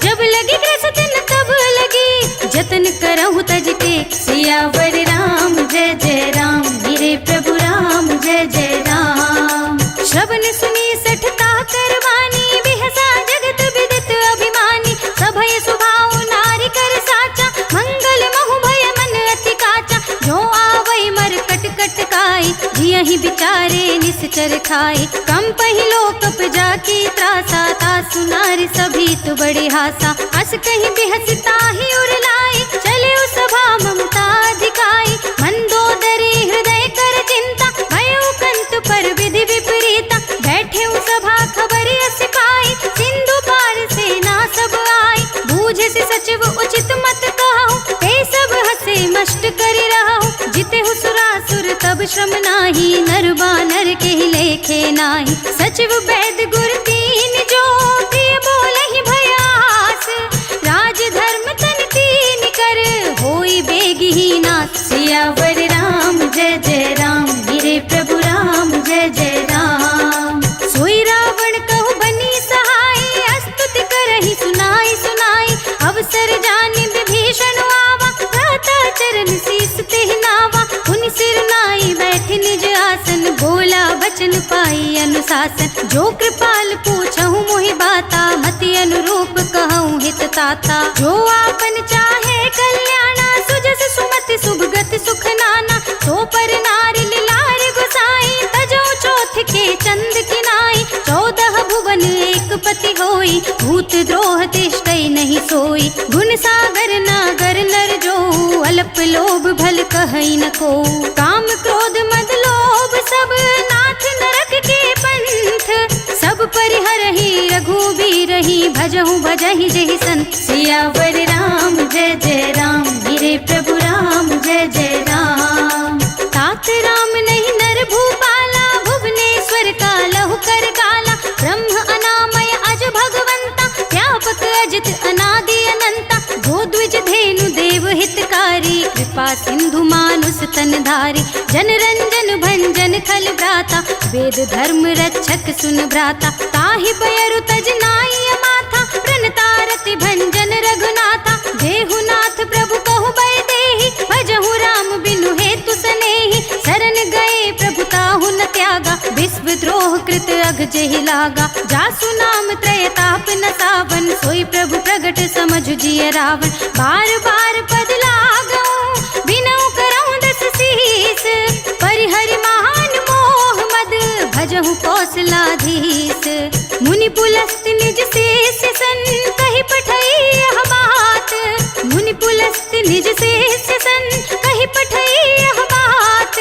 जब लगी ग्रसत न तब लगी, जतन करहु तज के। सियावर राम जय जय राम, मेरे प्रभु राम जय जय राम। श्रवण सुनी सठता करवानी, बिहसा जगत विदित अभिमानी। सभय सुभाव नारी कर साचा, मंगल महु भय मन अति काचा। जो आवै मर कट कट काई, जियहि बिचारे निश्चर खाई। कम पहिलो कप जाकी त्रासा, तासु नारी सभी तु बड़े हासा। अस कहीं बिहसता ही उरलाई, चले उस सभा ममता दिखाई। मंदोदरी हृदय कर चिंता, भयो कंत पर विधि विपरीता। बैठे उस सभा खबर अस पाई, सिंधु पार सेना सब आई। बूझे से सचिव उचित मत कहूँ, ते सब हसे मष्ट कर रहूँ। जिते सुरासुर तब श्रम नाही, नर बानर के लेखे नाही। सचिव वैद गुर तीन जो, प्रिय बोलहि भयास। राज धर्म तन तीन कर, होई बेगही नाथ। सियावर राम जय जय राम, मेरे प्रभु राम जय जय राम। सोई रावण कहु बनी सहाय, स्तुति करहि सुनाई सुनाई। अवसर जानि विभीषण आवा, भ्राता चरण शीस तेहि नावा। पुनि सिर नाई बैठि निज आसन, बोला बचन पाई अनुशासन। जो कृपाल पूछहु मोहि बाता, मति अनुरूप कहूँ हित ताता। जो आपन चाहे कल्याणा, सुजस सुमति सुभगति सुख नाना। तो पर नारी लिलार गोसाई, तजो चौथ के चंद किनाई। 14 भुवन एक पति होई, भूत द्रोह तिष्ठै नहीं सोई। गुण सागर नागर नर जो, अल्प लोभ भल कहै न को। काम क्रोध मद लोभ सब, नाथ नरक के पंथ। सब परिहरहि रघुबीरहि, भजहु भजहि जेहि संत। सियावर राम जय जय राम, मेरे प्रभु राम जय जय राम। तात राम नहीं नर भूपाला, भुवनेश्वर का लहु कर काला। ब्रह्म अनामय अज भगवंता, व्यापक अजित अनादि अनंता। गो द्विज धेनु देव हितकारी, कृपा सिंधु मानुस तन धारी। जन रंजन भंजन खल भ्राता, वेद धर्म रक्षक सुन भ्राता। ताहि बयरु तज नाई अमाथा, प्रणता रति भंजन रघुनाथा। देहु नाथ प्रभु कहु बै देहि, भजहु राम बिनु हेतु सनेहि। शरण गए प्रभु ताहु न त्यागा, विश्व द्रोह कृत अघ जेहि लागा। जासु नाम त्रय ताप न सावा, किए रावण। बार बार पद लागऊं बिनऊ करऊं दस शीस, परिहरि मान मोह मद भजहु कौशलाधीश। मुनि पुलस्त निज शेष सन कहि पठई यह बात, मुनि पुलस्त निज शेष सन कहि पठई यह बात।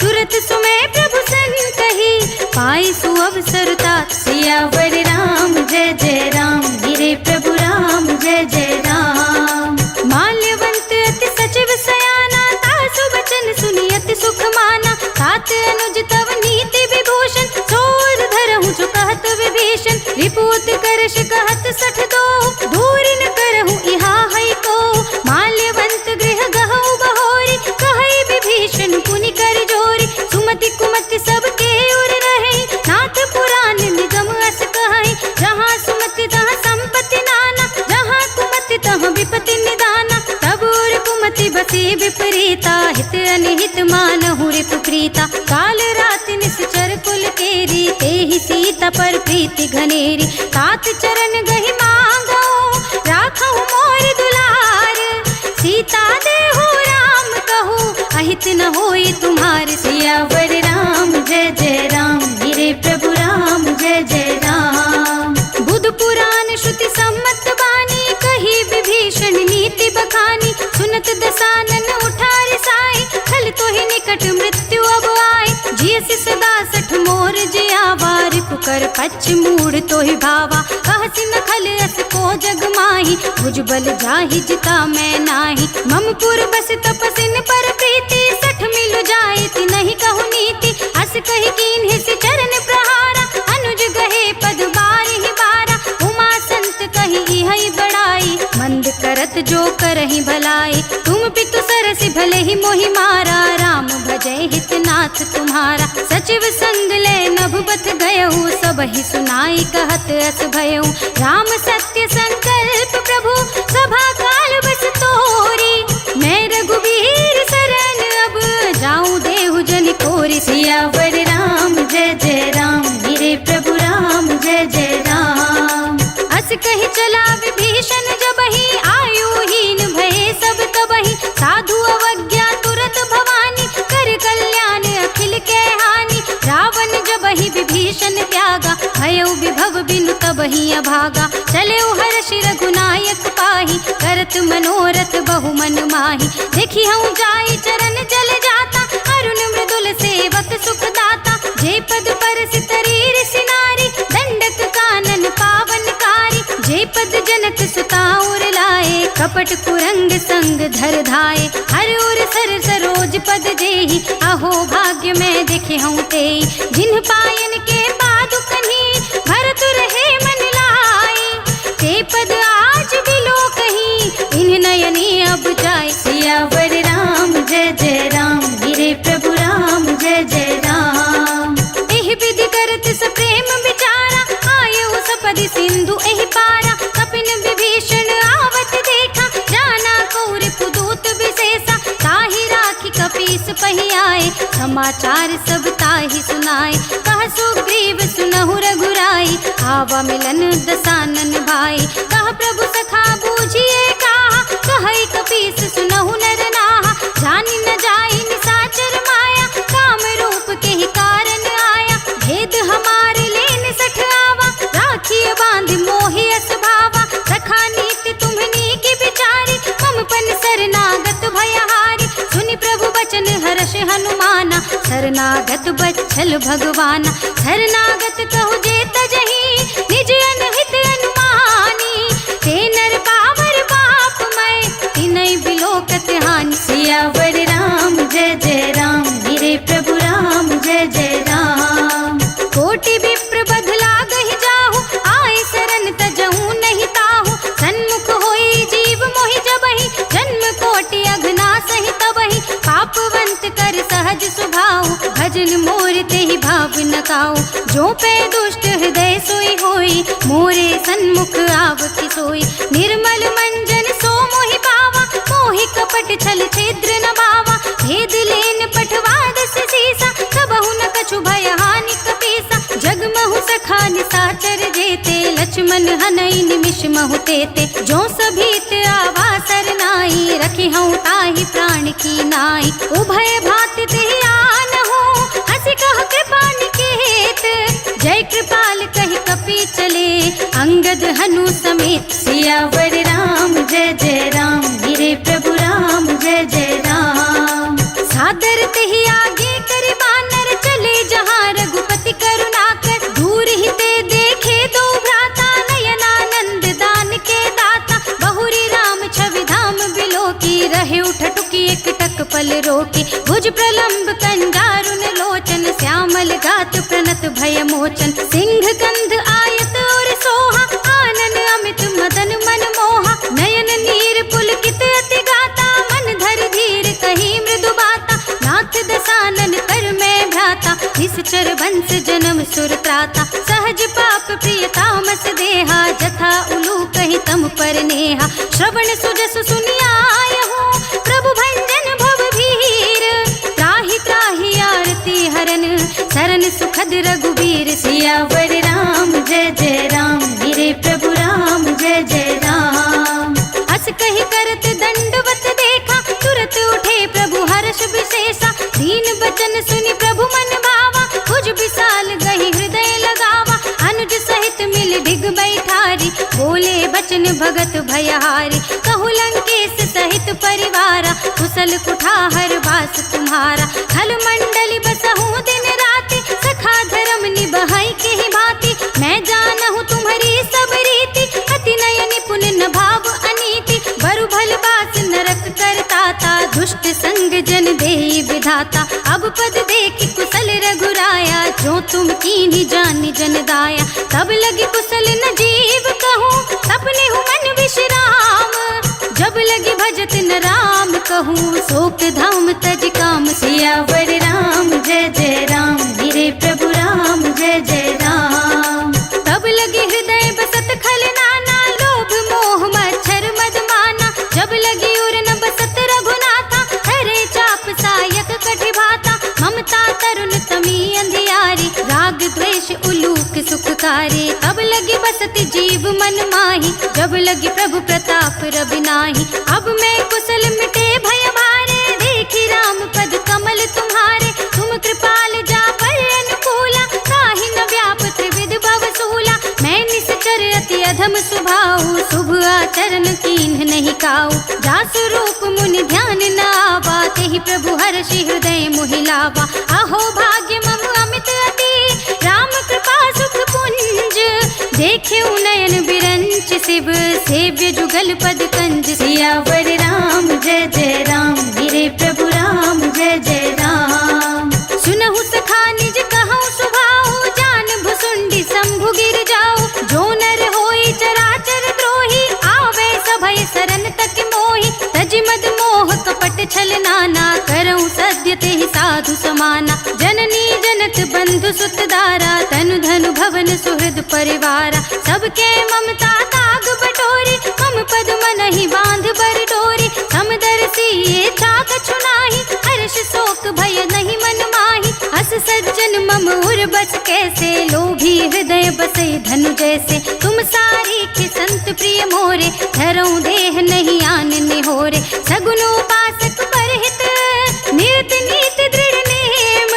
तुरत सुमय प्रभु सन कही पाई सुअवसर तात। सियावर राम जय जय राम, मेरे प्रभु राम जय जय राम। माल्यवंत अति सचिव सयाना, तासु बचन सुनि अति सुख माना। तात अनुज तव नीति विभूषण, सोर धरहु जो कहत विभीषण। रिपुत करश कहत सठ दो, दूर न करहु इहा है को। माल्यवंत गृह गहु बहोरी, कहई विभीषण पुनि कर जोरी। सुमति कुमति सबके उर रहे, नाथ पुराण निगम अस कहई। जहाँ सुमति तहाँ संपत्ति नाना, जहाँ कुमति तहाँ विपत्ति निदाना। तब उर कुमति बसे विपरीता, हित अनिहित मानहु रिपु प्रीता। काल रात निश्चर कुल केरी, तेहि सीता पर प्रीति घनेरी। तात चरण गहि मांगो, राखहु मोर दुलार। सीता देहु राम कहू, अहित न होई तुम्हार। सियावर राम जय जय राम, मेरे प्रभु राम जय जय राम। बुध पुराण श्रुति सम्मत बानी, कही विभीषण नीति बखानी। सुनत दसानन उठारि साई, खल तोहि निकट मृत्यु अब आई। जियसि सदा सठ मोर जियावा, रिपु कर पच्छ मूढ़ तोहि भावा। कहसि न खल अस को जग माही, भुजबल जाहि जिता मैं नाही। मम पुर बस तपसिन पर प्रीति, सठ मिलु जायति नहीं कहु नीति। अस कहि कीन्हि सि चरण प्रहारा, अनुज गहे पद बारिहि बारा। उमा संत कहि इहै बड़ाई, मंद करत जो करहि भलाई। तुम पितु सरसि भले ही मोहि मारा, राम भजै हित नाथ तुम्हारा। सचिव संग ले नभुबत गयऊ, सबहि सुनाई कहत अस भयऊ। राम सत्य संकल्प प्रभु, सभा काल बस तोरी। मैं रघुबीर शरण अब, जाऊं देहु जन कोरि। सियावर राम जय जय राम, मेरे प्रभु राम जय जय राम। अस कहि चला विभीषण जबहि, आयुहीन भये सब तबहि। साधु अवज्ञा तुरत भवानी, कर कल्याण अखिल के हानि। रावण जबहि विभीषण त्यागा, भयउ विभव बिनु तबहि अभागा। चलेउ हर्षि रघुनायक पाहि, करत मनोरथ बहु मन माहि। देखि हूँ जाई चरण जल जाता, अरुण मृदुल सेवक सुख दाता। जे पद पर सितरीर सिनारी, दंडक कानन पावनकारी। जे पद जनक सुता उर लाए, कपट कुरंग संग धर धाये। हर उर सर सरोज पद जेहि, अहो भाग्य में देखे हूँ तेई। जिन्ह पायन के पादुक कन्ही, भरत रहे मन लाई। ते पद आज बिलो कहीं, इन्ह नयनी अब जाय। सियावर राम जय जय राम, मेरे प्रभु राम जय जय राम। एहि विधि करत सप्रेम विचारा, आयु सपदि सिंधु एहि पारा। कपिन विभीषण आवत देखा, जाना कौर पुदूत विशेषा। ताहि राखी कपीस पहि आए, समाचार सब ताहि सुनाए। कह सुग्रीव सुनहु रघुराई, आवा मिलन दसानन भाई। कह प्रभु सखा बूझिए कहा, कहई कपीस सुनहु नर नाहा। जानि न जाई निसाचर माया, काम रूप के ही कारण आया। भेद हमार लेन सठ आवा, राखिय बांध मोहि अस भावा। सखा नीति तुम्हनी की बिचारी, मम पन शरणागत भयहारी। सुनि प्रभु बचन हर्ष हनुमाना, शरणागत बच्छल भगवाना। शरणागत कहु जे तजहि, निज अनहित अनुमानी। ते नर पावर बाप मैं, तिनै बिलोकत हानि। सियावर राम जय जय राम, मेरे प्रभु राम जय जय राम। कोटि विप्र बधला गहि जाहु, आए शरण तजहु नहीं ताहु। सन्मुख होई जीव मोहि जबहि, जन्म कोटि अघना सहि तबहि। पापवंत कर सहज सुभाऊ, भजन मोर तेहि भाव न काऊ। जो पे दुष्ट हृदय सोई होई, मोरे सन्मुख आवति सोई। निर्मल मंजन सो मोहि पावा, मोहि कपट छल छिद्र न बावा। भेद लेन पठवाद सीसा, सबहु न कछु भय हानि कपीसा। जगमहु सखा निसाचर जेते, लक्ष्मण हनई निमिष महु तेते। जो सभीत माई, रखी हूँ ताहि प्राण की नाई। उभय भांति तिहि आन हो, हंसी कह कृपा निकेत, जय कृपाल कहि कपि चले, अंगद हनु समेत। सियावर राम जय जय राम, मेरे प्रभु राम जय जय राम। सादर तिहि आगे करि बानर, चले जहाँ रघुपति करुणाकर। दूर ही ते देखे दो भ्राता, नयनानंद दान के दाता। बहुरी राम छवि धाम बिलोकी, रहे उठटुकी एक टक पल रोकी। भुज प्रलंब कंजारुन लोचन, श्यामल गात प्रणत भय मोचन। सिंह कंध आयत और सोहा, आनन अमित मदन मन मोहा। नयन नीर पुलकित अति गाता, मन धर धीर कही मृदु बाता। नाथ दसानन कर मैं भ्राता, निश्चर बंस जन्म सुर त्राता। सहज पाप प्रिय तामस देहा, जथा उलू कहि तम पर नेहा। श्रवण सुजस सुनियाय हो, प्रभु भंजन भव भीर। त्राहि त्राहि आरती हरन, सरन सुखद रघुबीर। सियावर राम जय जय राम, मेरे प्रभु राम जय जय राम। अस कहि करत दंडवत देखा, तुरत उठे प्रभु हर्ष विशेषा। दीन बचन सुनि प्रभु मन भावा, भुज विशाल गहि हृदय लगावा। अनुज सहित मिल ढिग बैठारी, बोले बचन भगत भयहारी। कहु लंकेश सहित परिवारा, कुशल कुठार वास तुम्हारा। खल मंडली बसहु दिन राति, सखा धर्म निबहै केहि भांति। मैं जानहु तुम्हारी सब रीति, अति नय निपुण न भाव अनीति। बरु भल बास नरक करताता, दुष्ट संग जन देहि विधाता। अब पद देखि कुशल रघुराया, जो तुम कीन्ही जानि जन दाया। तब लगी कुशल न जीव कहूँ, सपने हूँ मन विश्राम। जब लगी भजत न राम कहूँ, शोक धाम तज काम। सियावर राम जय जय राम, मेरे प्रभु राम जय जय राम। तब लगी हृदय बसत खल नाना, लोभ मोह मच्छर मद माना। जब लगी उर न बसत रघुनाथा, हरे चाप सायक कठि भाता। ममता तरुण तमी अंधियारी, राग द्वेष उलूक सुखकारी। तब लगी बसती जीव मन माही, जब लगी प्रभु प्रताप रवि नाही। अब मैं कुशल मिटे भय भारे, देखी राम पद कमल तुम्हारे। तुम कृपाल जा पर अनुकूला, ताहि न व्याप त्रिविध भव सूला। मैं निश्चर अति अधम स्वभाव, शुभ आचरण कीन्ह नहीं काऊ। दासु रूप मुनि ध्यान न आवा, तेहि प्रभु हर्षि हृदय मोहि लावा। अहो भाग्य मम अमित अति, राम कृपा सुख पुंज। देखे नयन बिरंच शिव, सेव्य जुगल पद कंज। सियावर राम जय जय राम, मेरे प्रभु राम जय जय राम। सुनहु सखा निज कहूँ सुभाऊ, जान भुसुंडी शंभु गिर जाऊ। जो नर होई चराचर द्रोही, आवे सभय सरन तक मोहि। तज मद मोह कपट छल नाना, करऊँ सद्य तेहि साधु समाना। जननी जनक बंधु सुत दारा, तनु धनु भवन सुहृद परिवारा। सबके ममता ताग बटोरी, मम पद मनहि बांध बर डोरी। समदर्शी ये चाक छुनाहि, हर्ष शोक भय नहीं मन माहि। हस सज्जन मम उर बस कैसे, लोभी हृदय बसे धनु जैसे। तुम सारी के संत प्रिय मोरे, धरऊँ देह नहीं आन निहोरे। सगुन उपासक परहित, नियत नीत दृढ़ नेम।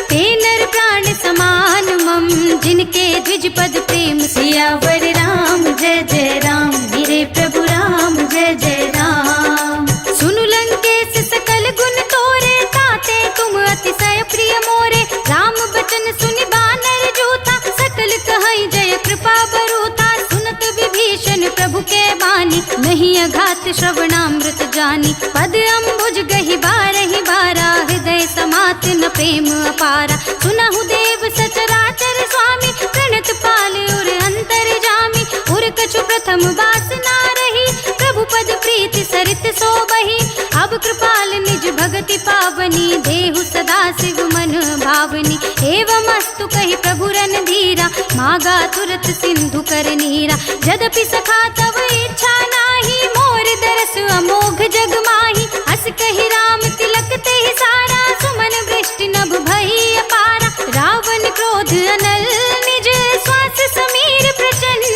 ते नर प्राण समान मम, जिनके द्विज पद प्रेम। सियावर राम जय जय राम, मेरे प्रभु राम जय जय राम। सुनु लंकेश सकल गुण तोरे, ताते तुम अतिशय प्रिय मोरे। राम बचन सुनि बानर जूथा, सकल कहै जय कृपा बरूथा। सुनत विभीषण प्रभु के बानी, नहीं अघात श्रवणामृत जानी। पद अम्बुज गहि बारहि बारा, हृदय समात न प्रेम अपारा। सुनहु देव सचराचर स्वामी, प्रणत पाल उर अंतर जामी। उर कछु प्रथम वासना रही, प्रभु पद प्रीति सरित सोबहि। अब कृपाल निज भगति पावनी, देहु सदा शिव मन भावनी। एवं अस्तु कहि प्रभु रन धीरा, मागा तुरत सिंधु कर नीरा। यद्यपि सखा तव इच्छा नाही, मोर दरस अमोघ जग माही। अस कहि राम तिलक तेहि सारा, सुमन वृष्टि नभ भई अपारा। रावण क्रोध अनल निज, श्वास समीर प्रचंड।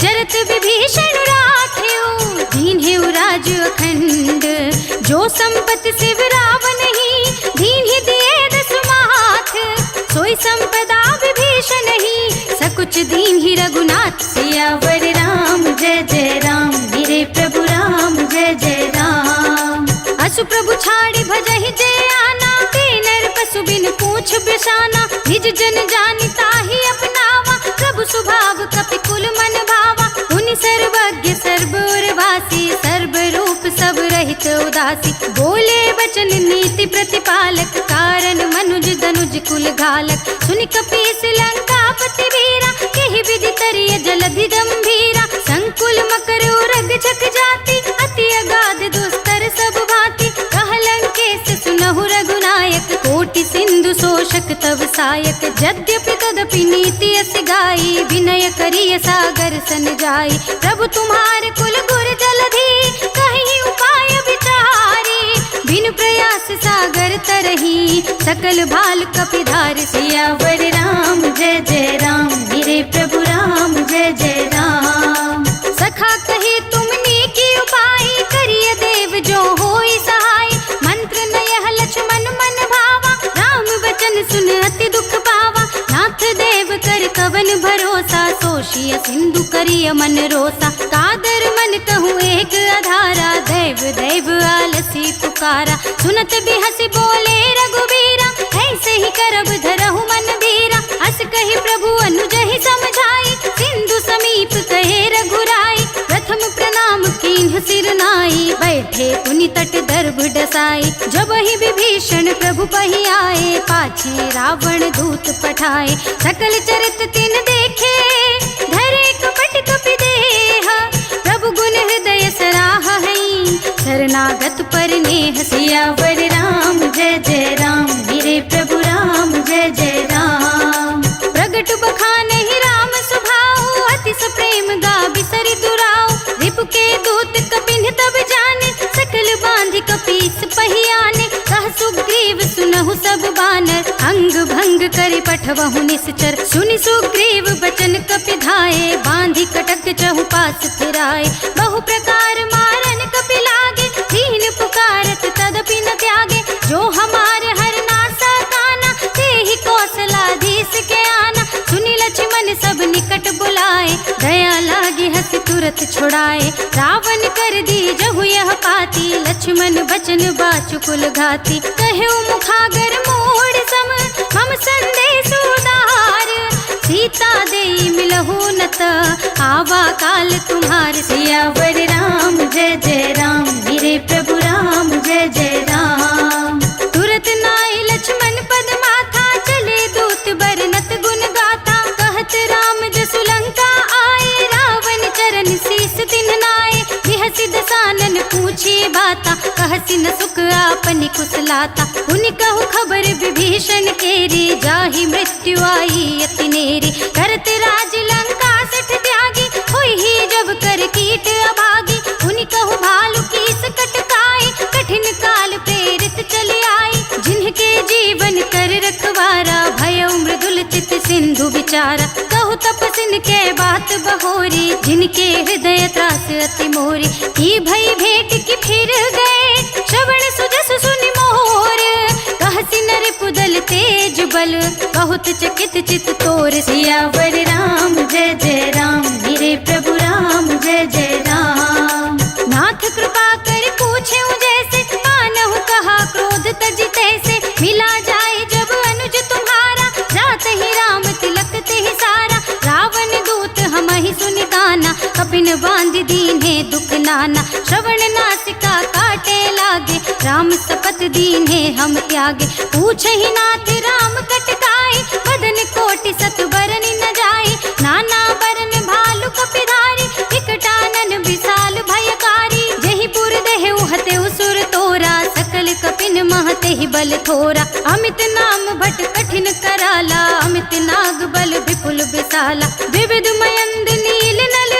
जरत विभीषण राखेउ, दीन्हेउ राज अखंड। जो संपत शिव रावण ही दीन ही दिए दस माथ, सोई संपदा विभीषण ही सकुच दीन ही रघुनाथ। सियावर राम जय जय राम, मेरे प्रभु राम जय जय राम। असु प्रभु छाड़ी भजहि जय आना, नर पशु बिन पूछ बिसाना। निज जन जानि ताहि अपनावा, प्रभु स्वभाव कपि कुल मन भावा। मुनि सर्वज्ञ सर्व उर्वासी, सर्व रूप सब रहित उदासी। बोले वचन नीति प्रतिपालक, कारण मनुज दनुज कुल घालक। सुनि कपीस लंकापति वीरा, केहि विधि तरिय जलधि गंभीरा। संकुल मकर उरग छक जाति, अति अगाध दुस्तर सब भांति। कह लंकेश सुनहु रघुनायक, कोटि सिंधु शोषक तब सायक। यद्यपि तदपि नीति अस गाई, विनय करिय सागर सन जाई। प्रभु तुम्हारे कुल गुर जलधि, कहीं उपाय विचारी। बिनु प्रयास सागर तरही, सकल भाल कपिधार। सियावर राम जय जय राम, मेरे प्रभु राम जय जय राम। सखा कहे तुमने की उपाय, करिय देव जो होई सहाय। मंत्र नयह लक्ष्मण मन भावा, राम वचन सुन अति दुख पावा। नाथ देव कर कवन भरोसा, सोशिय सिंधु करिय मन रोसा। कादर मन कहूँ एक अधारा, दैव दैव आलसी पुकारा। सुनत बिहसी बोले रघुबीरा, ऐसे ही करब धरहु मन धीरा। अस कहि प्रभु अनुज ही समझाई, सिंधु समीप कहे रघुराई। प्रथम प्रणाम कीन्ह सिर नाई, बैठे पुनि तट दर्भ डसाई। जब ही विभीषण प्रभु पहि आए, पाछे रावण दूत पठाए। सकल चरित तिन देखे, धरे कपट कपि देहा। प्रभु गुण हृदय सराहा हई, शरणागत पर नेह। सियावर राम जय जय राम, मेरे प्रभु राम जय जय राम। प्रगट बखाने ही राम स्वभाव, अति प्रेम गा बिसरि दुराव। रिपु के दूत कपिन तब जाने, सकल बांधि कपीस पहि आने। कह सुग्रीव सुनहु सब बानर, अंग भंग करि पठवहु निश्चर। सुनि सुग्रीव बचन कपि धाये, बांधि कटक चहु पास फिराए। बहु प्रकार मारन कपि लागे, दीन पुकारत तदपि न त्यागे। जो हमारे हर नासा काना, तेहि कौशलाधीश के आना। सुनि लक्ष्मण सब निकट बुलाए, दया लागे हंस तुरत छुड़ाए। रावण कर दी जहु यह पाती, लक्ष्मण बचन बाचु कुल घाती। कहे मुखागर मोड़ सम, मम संदेश उदार। सीता देई मिलहु नत, आवा काल तुम्हार। सियावर राम जय जय राम, मेरे प्रभु राम जय जय राम। तुरत नाई लक्ष्मण पद माथा, चले दूत बरनत गुण गाथा। कहत राम जसु लंका आए, रावण चरण शीस तिन्ह नाए। बिहसि दसानन पूछे बाता, कहसि न सुख आपनि कुशलाता। उनि कहु खबर विभीषण केरी, जाहि मृत्यु आई अति नेरी। करत राज लंका सठ त्यागी, होई ही जब कर कीट अभागी। उनि कहु भालु कीस कटकाई, कठिन काल प्रेरित चली आई। जिनके जीवन कर रखवारा, भयउ मृदुल चित सिंधु विचारा। कहु तपसिन के बात बहोरी, जिनके हृदय त्रास अति मोरी। की भई भेंट की फिर गए, श्रवण सुजस सुनि मोर। कहसि नर पुदल तेज बल, बहुत चकित चित तोर। सियावर राम जय जय राम, मेरे प्रभु राम जय जय राम। नाथ कृपा कर पूछे जैसे, मानहु कहा क्रोध तज तैसे। मिला जाए जब अनुज तुम्हारा, जात ही राम तिलक तेहि सारा। रावण दूत हम ही सुनि गाना, कपिन बांध दीन्हे दुख नाना। श्रवण नासिका काटे लागे, राम सपत दीन्हे हम त्यागे। पूछहि नाथ राम कटकाई, बदन कोटि सत बरन न जाई। नाना बरन भालु कपिधारी, विकटानन विशाल भयकारी। जहि पुर देहु हतेउ सुर तोरा, सकल कपिन महते ही बल थोरा। अमित नाम भट कठिन कराला, अमित नाग बल विपुल विशाला। विविध मयंद नील नल,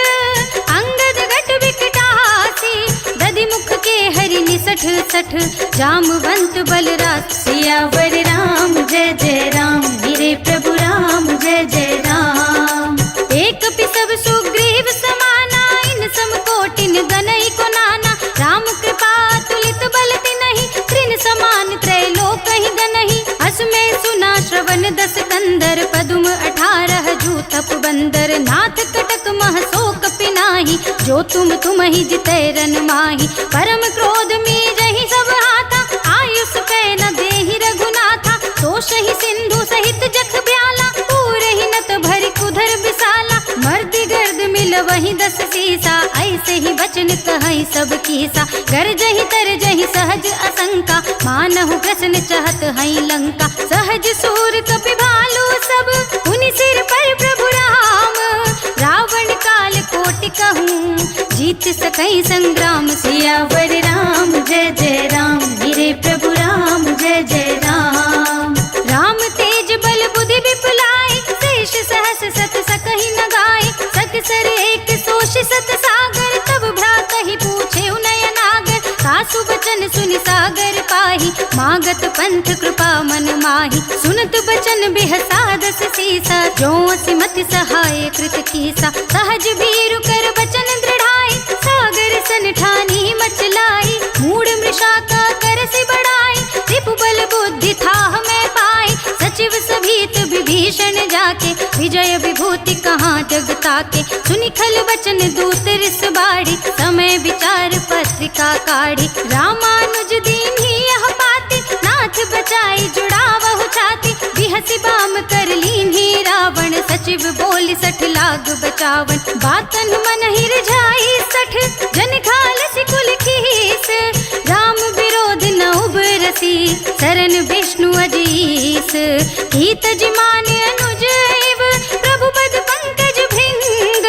अंगद घट विकटासी। दधि मुख के हरि निसठ सठ, जामवंत बलराज। सियावर राम जय जय राम, मेरे प्रभु राम जय जय राम। एक पिसव सुग्रीव समाना, इन सम कोटिन गनई को नाना। राम कृपा तुलित बल श्रवण 10 कंदर, पदुम 18 जूतप बंदर। नाथ कटक मह शोक पिनाही, जो तुम ही जिते रन माही। परम क्रोध में जही सब हाथा, आयुष कै न देहि रघुनाथा। तोषहि सिंधु सहित जख ब्याला, पूरे ही नत भरि कुधर बिसाला। मर्दि गर्द मिल वही 10 सीसा, ऐसे ही वचन कहई सब कीसा। गरजहि तरजहि सहज असंका, मानहु प्रश्न चहत हई लंका। सहज सूर कपि भालू सब, उनि सिर पर प्रभु राम। रावण काल कोटि कहूँ, जीत सकई संग्राम। सियावर राम जय जय राम, मेरे प्रभु राम जय जय राम। राम तेज बल बुद्धि विपुलाई, शेष सहस सत सकहि न गाय। सकसर एक सोष सत सागर, तब भ्रात ही पूछे नयन आगर। सासु बचन सुनि सागर पाही, मागत पंथ कृपा मन माही। सुनत बचन बिहसा 10 सीसा, जो सिमति सहाय कृत कीसा। सहज भीरु कर बचन दृढ़ाई, सागर सन ठानी मचलाई। मूढ़ मृषा का कर से बढ़ाई, रिपु बल बुद्धि था मैं पाई। सचिव सभीत विभीषण जाके, विजय विभूति कहाँ जग ताके। सुनि खल बचन दूत रिस बाड़ी, समय विचार पत्रिका काढ़ी। रामानुज दीन्ही यह पाती, नाथ बचाई जुड़ावहु छाती। बिहसी बाम कर लीन्ही रावण, सचिव बोल 60 लाग बचावन। बातन मन ही रिझाई 60, जन खाल सिकुल खीस। राम विरोध न उबरसी, शरण विष्णु अजीस। कीत जिमान अनुज इव, प्रभु पद पंकज भृंग।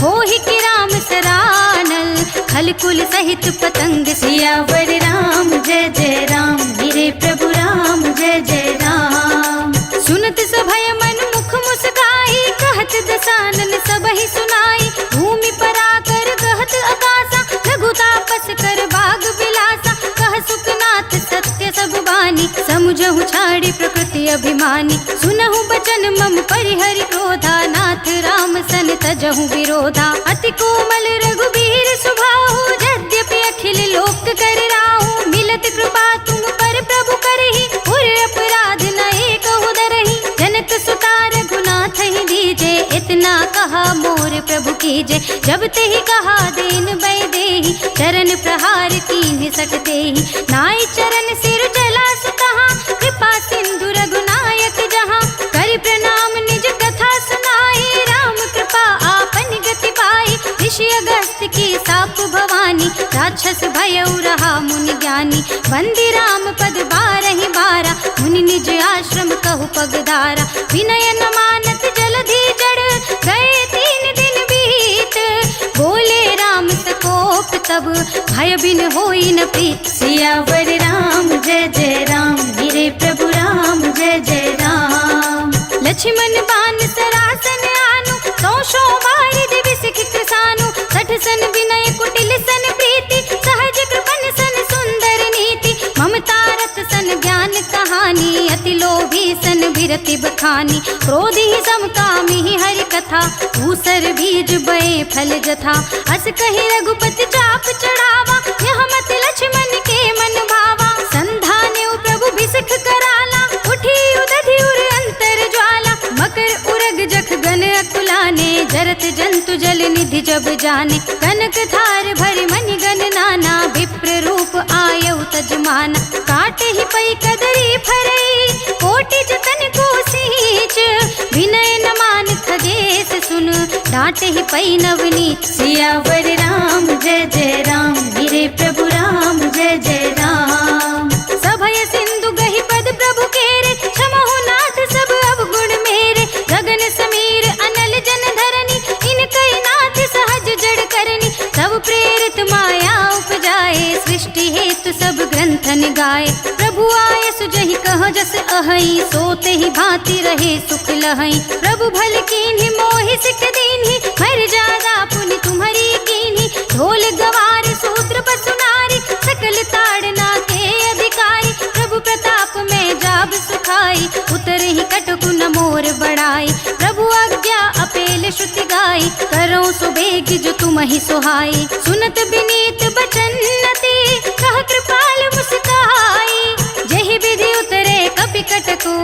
होहि कि राम सरानल, खल कुल सहित पतंग। सियावर राम जय जय राम, मेरे प्रभु राम जय जय राम। सुनत सभय मन मुख मुस्काई, कहत दसानन सबहि सुनाई। भूमि पराकर कहत आकाशा, लघु तापस कर बाग बिलासा। कह सुखनाथ सत्य सब बानी, समुझहु छाड़ी प्रकृति अभिमानी। सुनहु बचन मम परिहरि क्रोधा, नाथ राम सन तजहु विरोधा। अति कोमल रघुबीर सुभाहु, यद्यपि अखिल लोक कर राहु। मिलत कृपा तुम पर प्रभु करहि, उर अपराध न एकहु दरहि। जनक सुता रघुनाथ ही दीजे, इतना कहा मोर प्रभु कीजे। जब ते ही कहा देन बै देहि, चरण प्रहार कीन्ह सकते ही। नाई चरण सिर चला सुतहा, कृपा सिंधु रघुनायक जहाँ। करि प्रणाम निज कथा सुनाई, राम कृपा आपन गति पाई। ऋषि अगस्त्य की साप भवानी, राक्षस भयउ रहा मुनि ज्ञानी। बंदी राम पद 12 12, मुनि निज आश्रम कहु पगधारा। विनय न मानत जलधि जड़, गए 3 दिन बीत। बोले राम सकोप तब, भय बिन होई न प्रीत। सियावर राम जय जय राम, मेरे प्रभु राम जय जय राम। लक्ष्मण बान सरासन आनु, 100 बारि दिवि सिख कृसानु। 60 सन विनय कुटिल सन प्रीति, सहज कृपन सन सुंदर नीति। ममता रस सन ज्ञान कहानी, अति लोभी सन विरति बखानी। क्रोधी समकामी हरि कथा, ऊसर बीज बए फल जथा। अस कहि रघुपति चाप चढ़ावा, यह मत लक्ष्मण के मन भावा। संधाने प्रभु बिसख कराला, उठी उदधि उर अंतर ज्वाला। मकर उरग जख गन अकुलाने, जरत जंतु जल निधि जब जाने। कनक थार भरि मनि गण नाना, विप्र रूप आयउ तजमाना। काटे ही पई कदरी फरई, कोटि जतन को सींच। विनय न मान खगेश सुन, डांटे ही पई नवनीत। सियावर राम जय जय राम, मेरे प्रभु राम जय जय राम। सभय सिंधु गहि पद प्रभु केरे, क्षमहु नाथ सब अवगुण मेरे। गगन समीर अनल जन धरनी, इनकई नाथ सहज जड़ करनी। सब प्रेरित माया उपजाए, सृष्टि हेतु सब ग्रंथन गाए। प्रभु आय सुजहि कह जस अहई, सोते ही भांति रहे सुख लहई। प्रभु भल कीन्हि मोहि सिख दीन्हि, मर जादा पुनि तुम्हरी कीन्हि। ढोल गवार सूत्र पसु नारी, सकल ताड़ना के अधिकारी। प्रभु प्रताप में जाब सुखाई, उतर ही कटकु न मोर बढ़ाई। प्रभु आज्ञा अपेल श्रुति गाई, करो सुबेग जो तुम ही सुहाई। सुनत बिनीत बचन नति, कह कृपाल मुस्काई। जहि विधि उतरे कपि कटकु,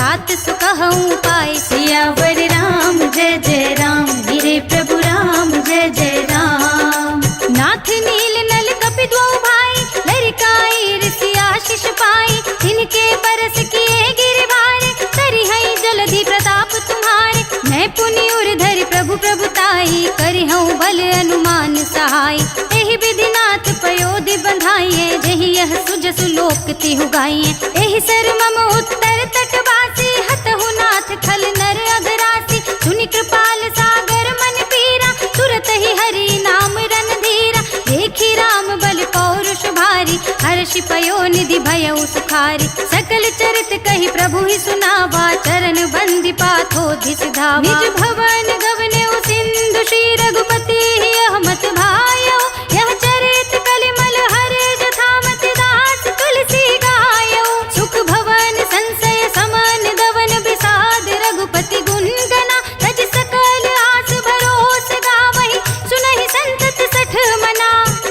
तात सुकहूँ पाए। सियावर राम जय जय राम, मेरे प्रभु राम जय जय राम। नाथ नील नल कपि द्वौ भाई, लरिकाई ऋषि आशीष पाई। तिनके बरस किए गिरवारे, तरि हई जलधि प्रताप तुम्हारे। मैं पुनि उर्धरि प्रभु प्रभुताई, करिहऊँ बल अनुमान सहाय। एहि विधिनाथ पयोधि बंधाइए, जेहि यह सुजसु लोक तिहु गाइए। एहि सर मम उत्तर तटवासी, हतहु नाथ खल नर अघरासी। सुनि कृपाल सागर मन पीरा, तुरत ही हरि नाम रणधीरा। देखि राम बल पौरुष भारी, हर्षि पयोनिधि भयउ सुखारी। सकल चरित कहि प्रभु ही सुनावा, चरण बंदी पाथोधि सिधावा। निज भवन गवनेउ सिंधु श्री रघुपति, यह मत भायो। यह चरित कलिमल हरे, जथा मति दास तुलसी गायो। सुख भवन संशय समन, दवन विषाद रघुपति गुण गना। तज सकल आस भरोस गावहि, सुनहि संतत सठ मना।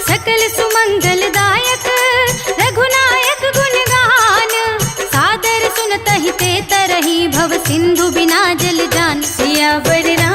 सकल सुमंगल दायक रघुनायक गुण गान, सादर सुनतहि ते तरहि भव सिंधु बिना जल जान। सियावर राम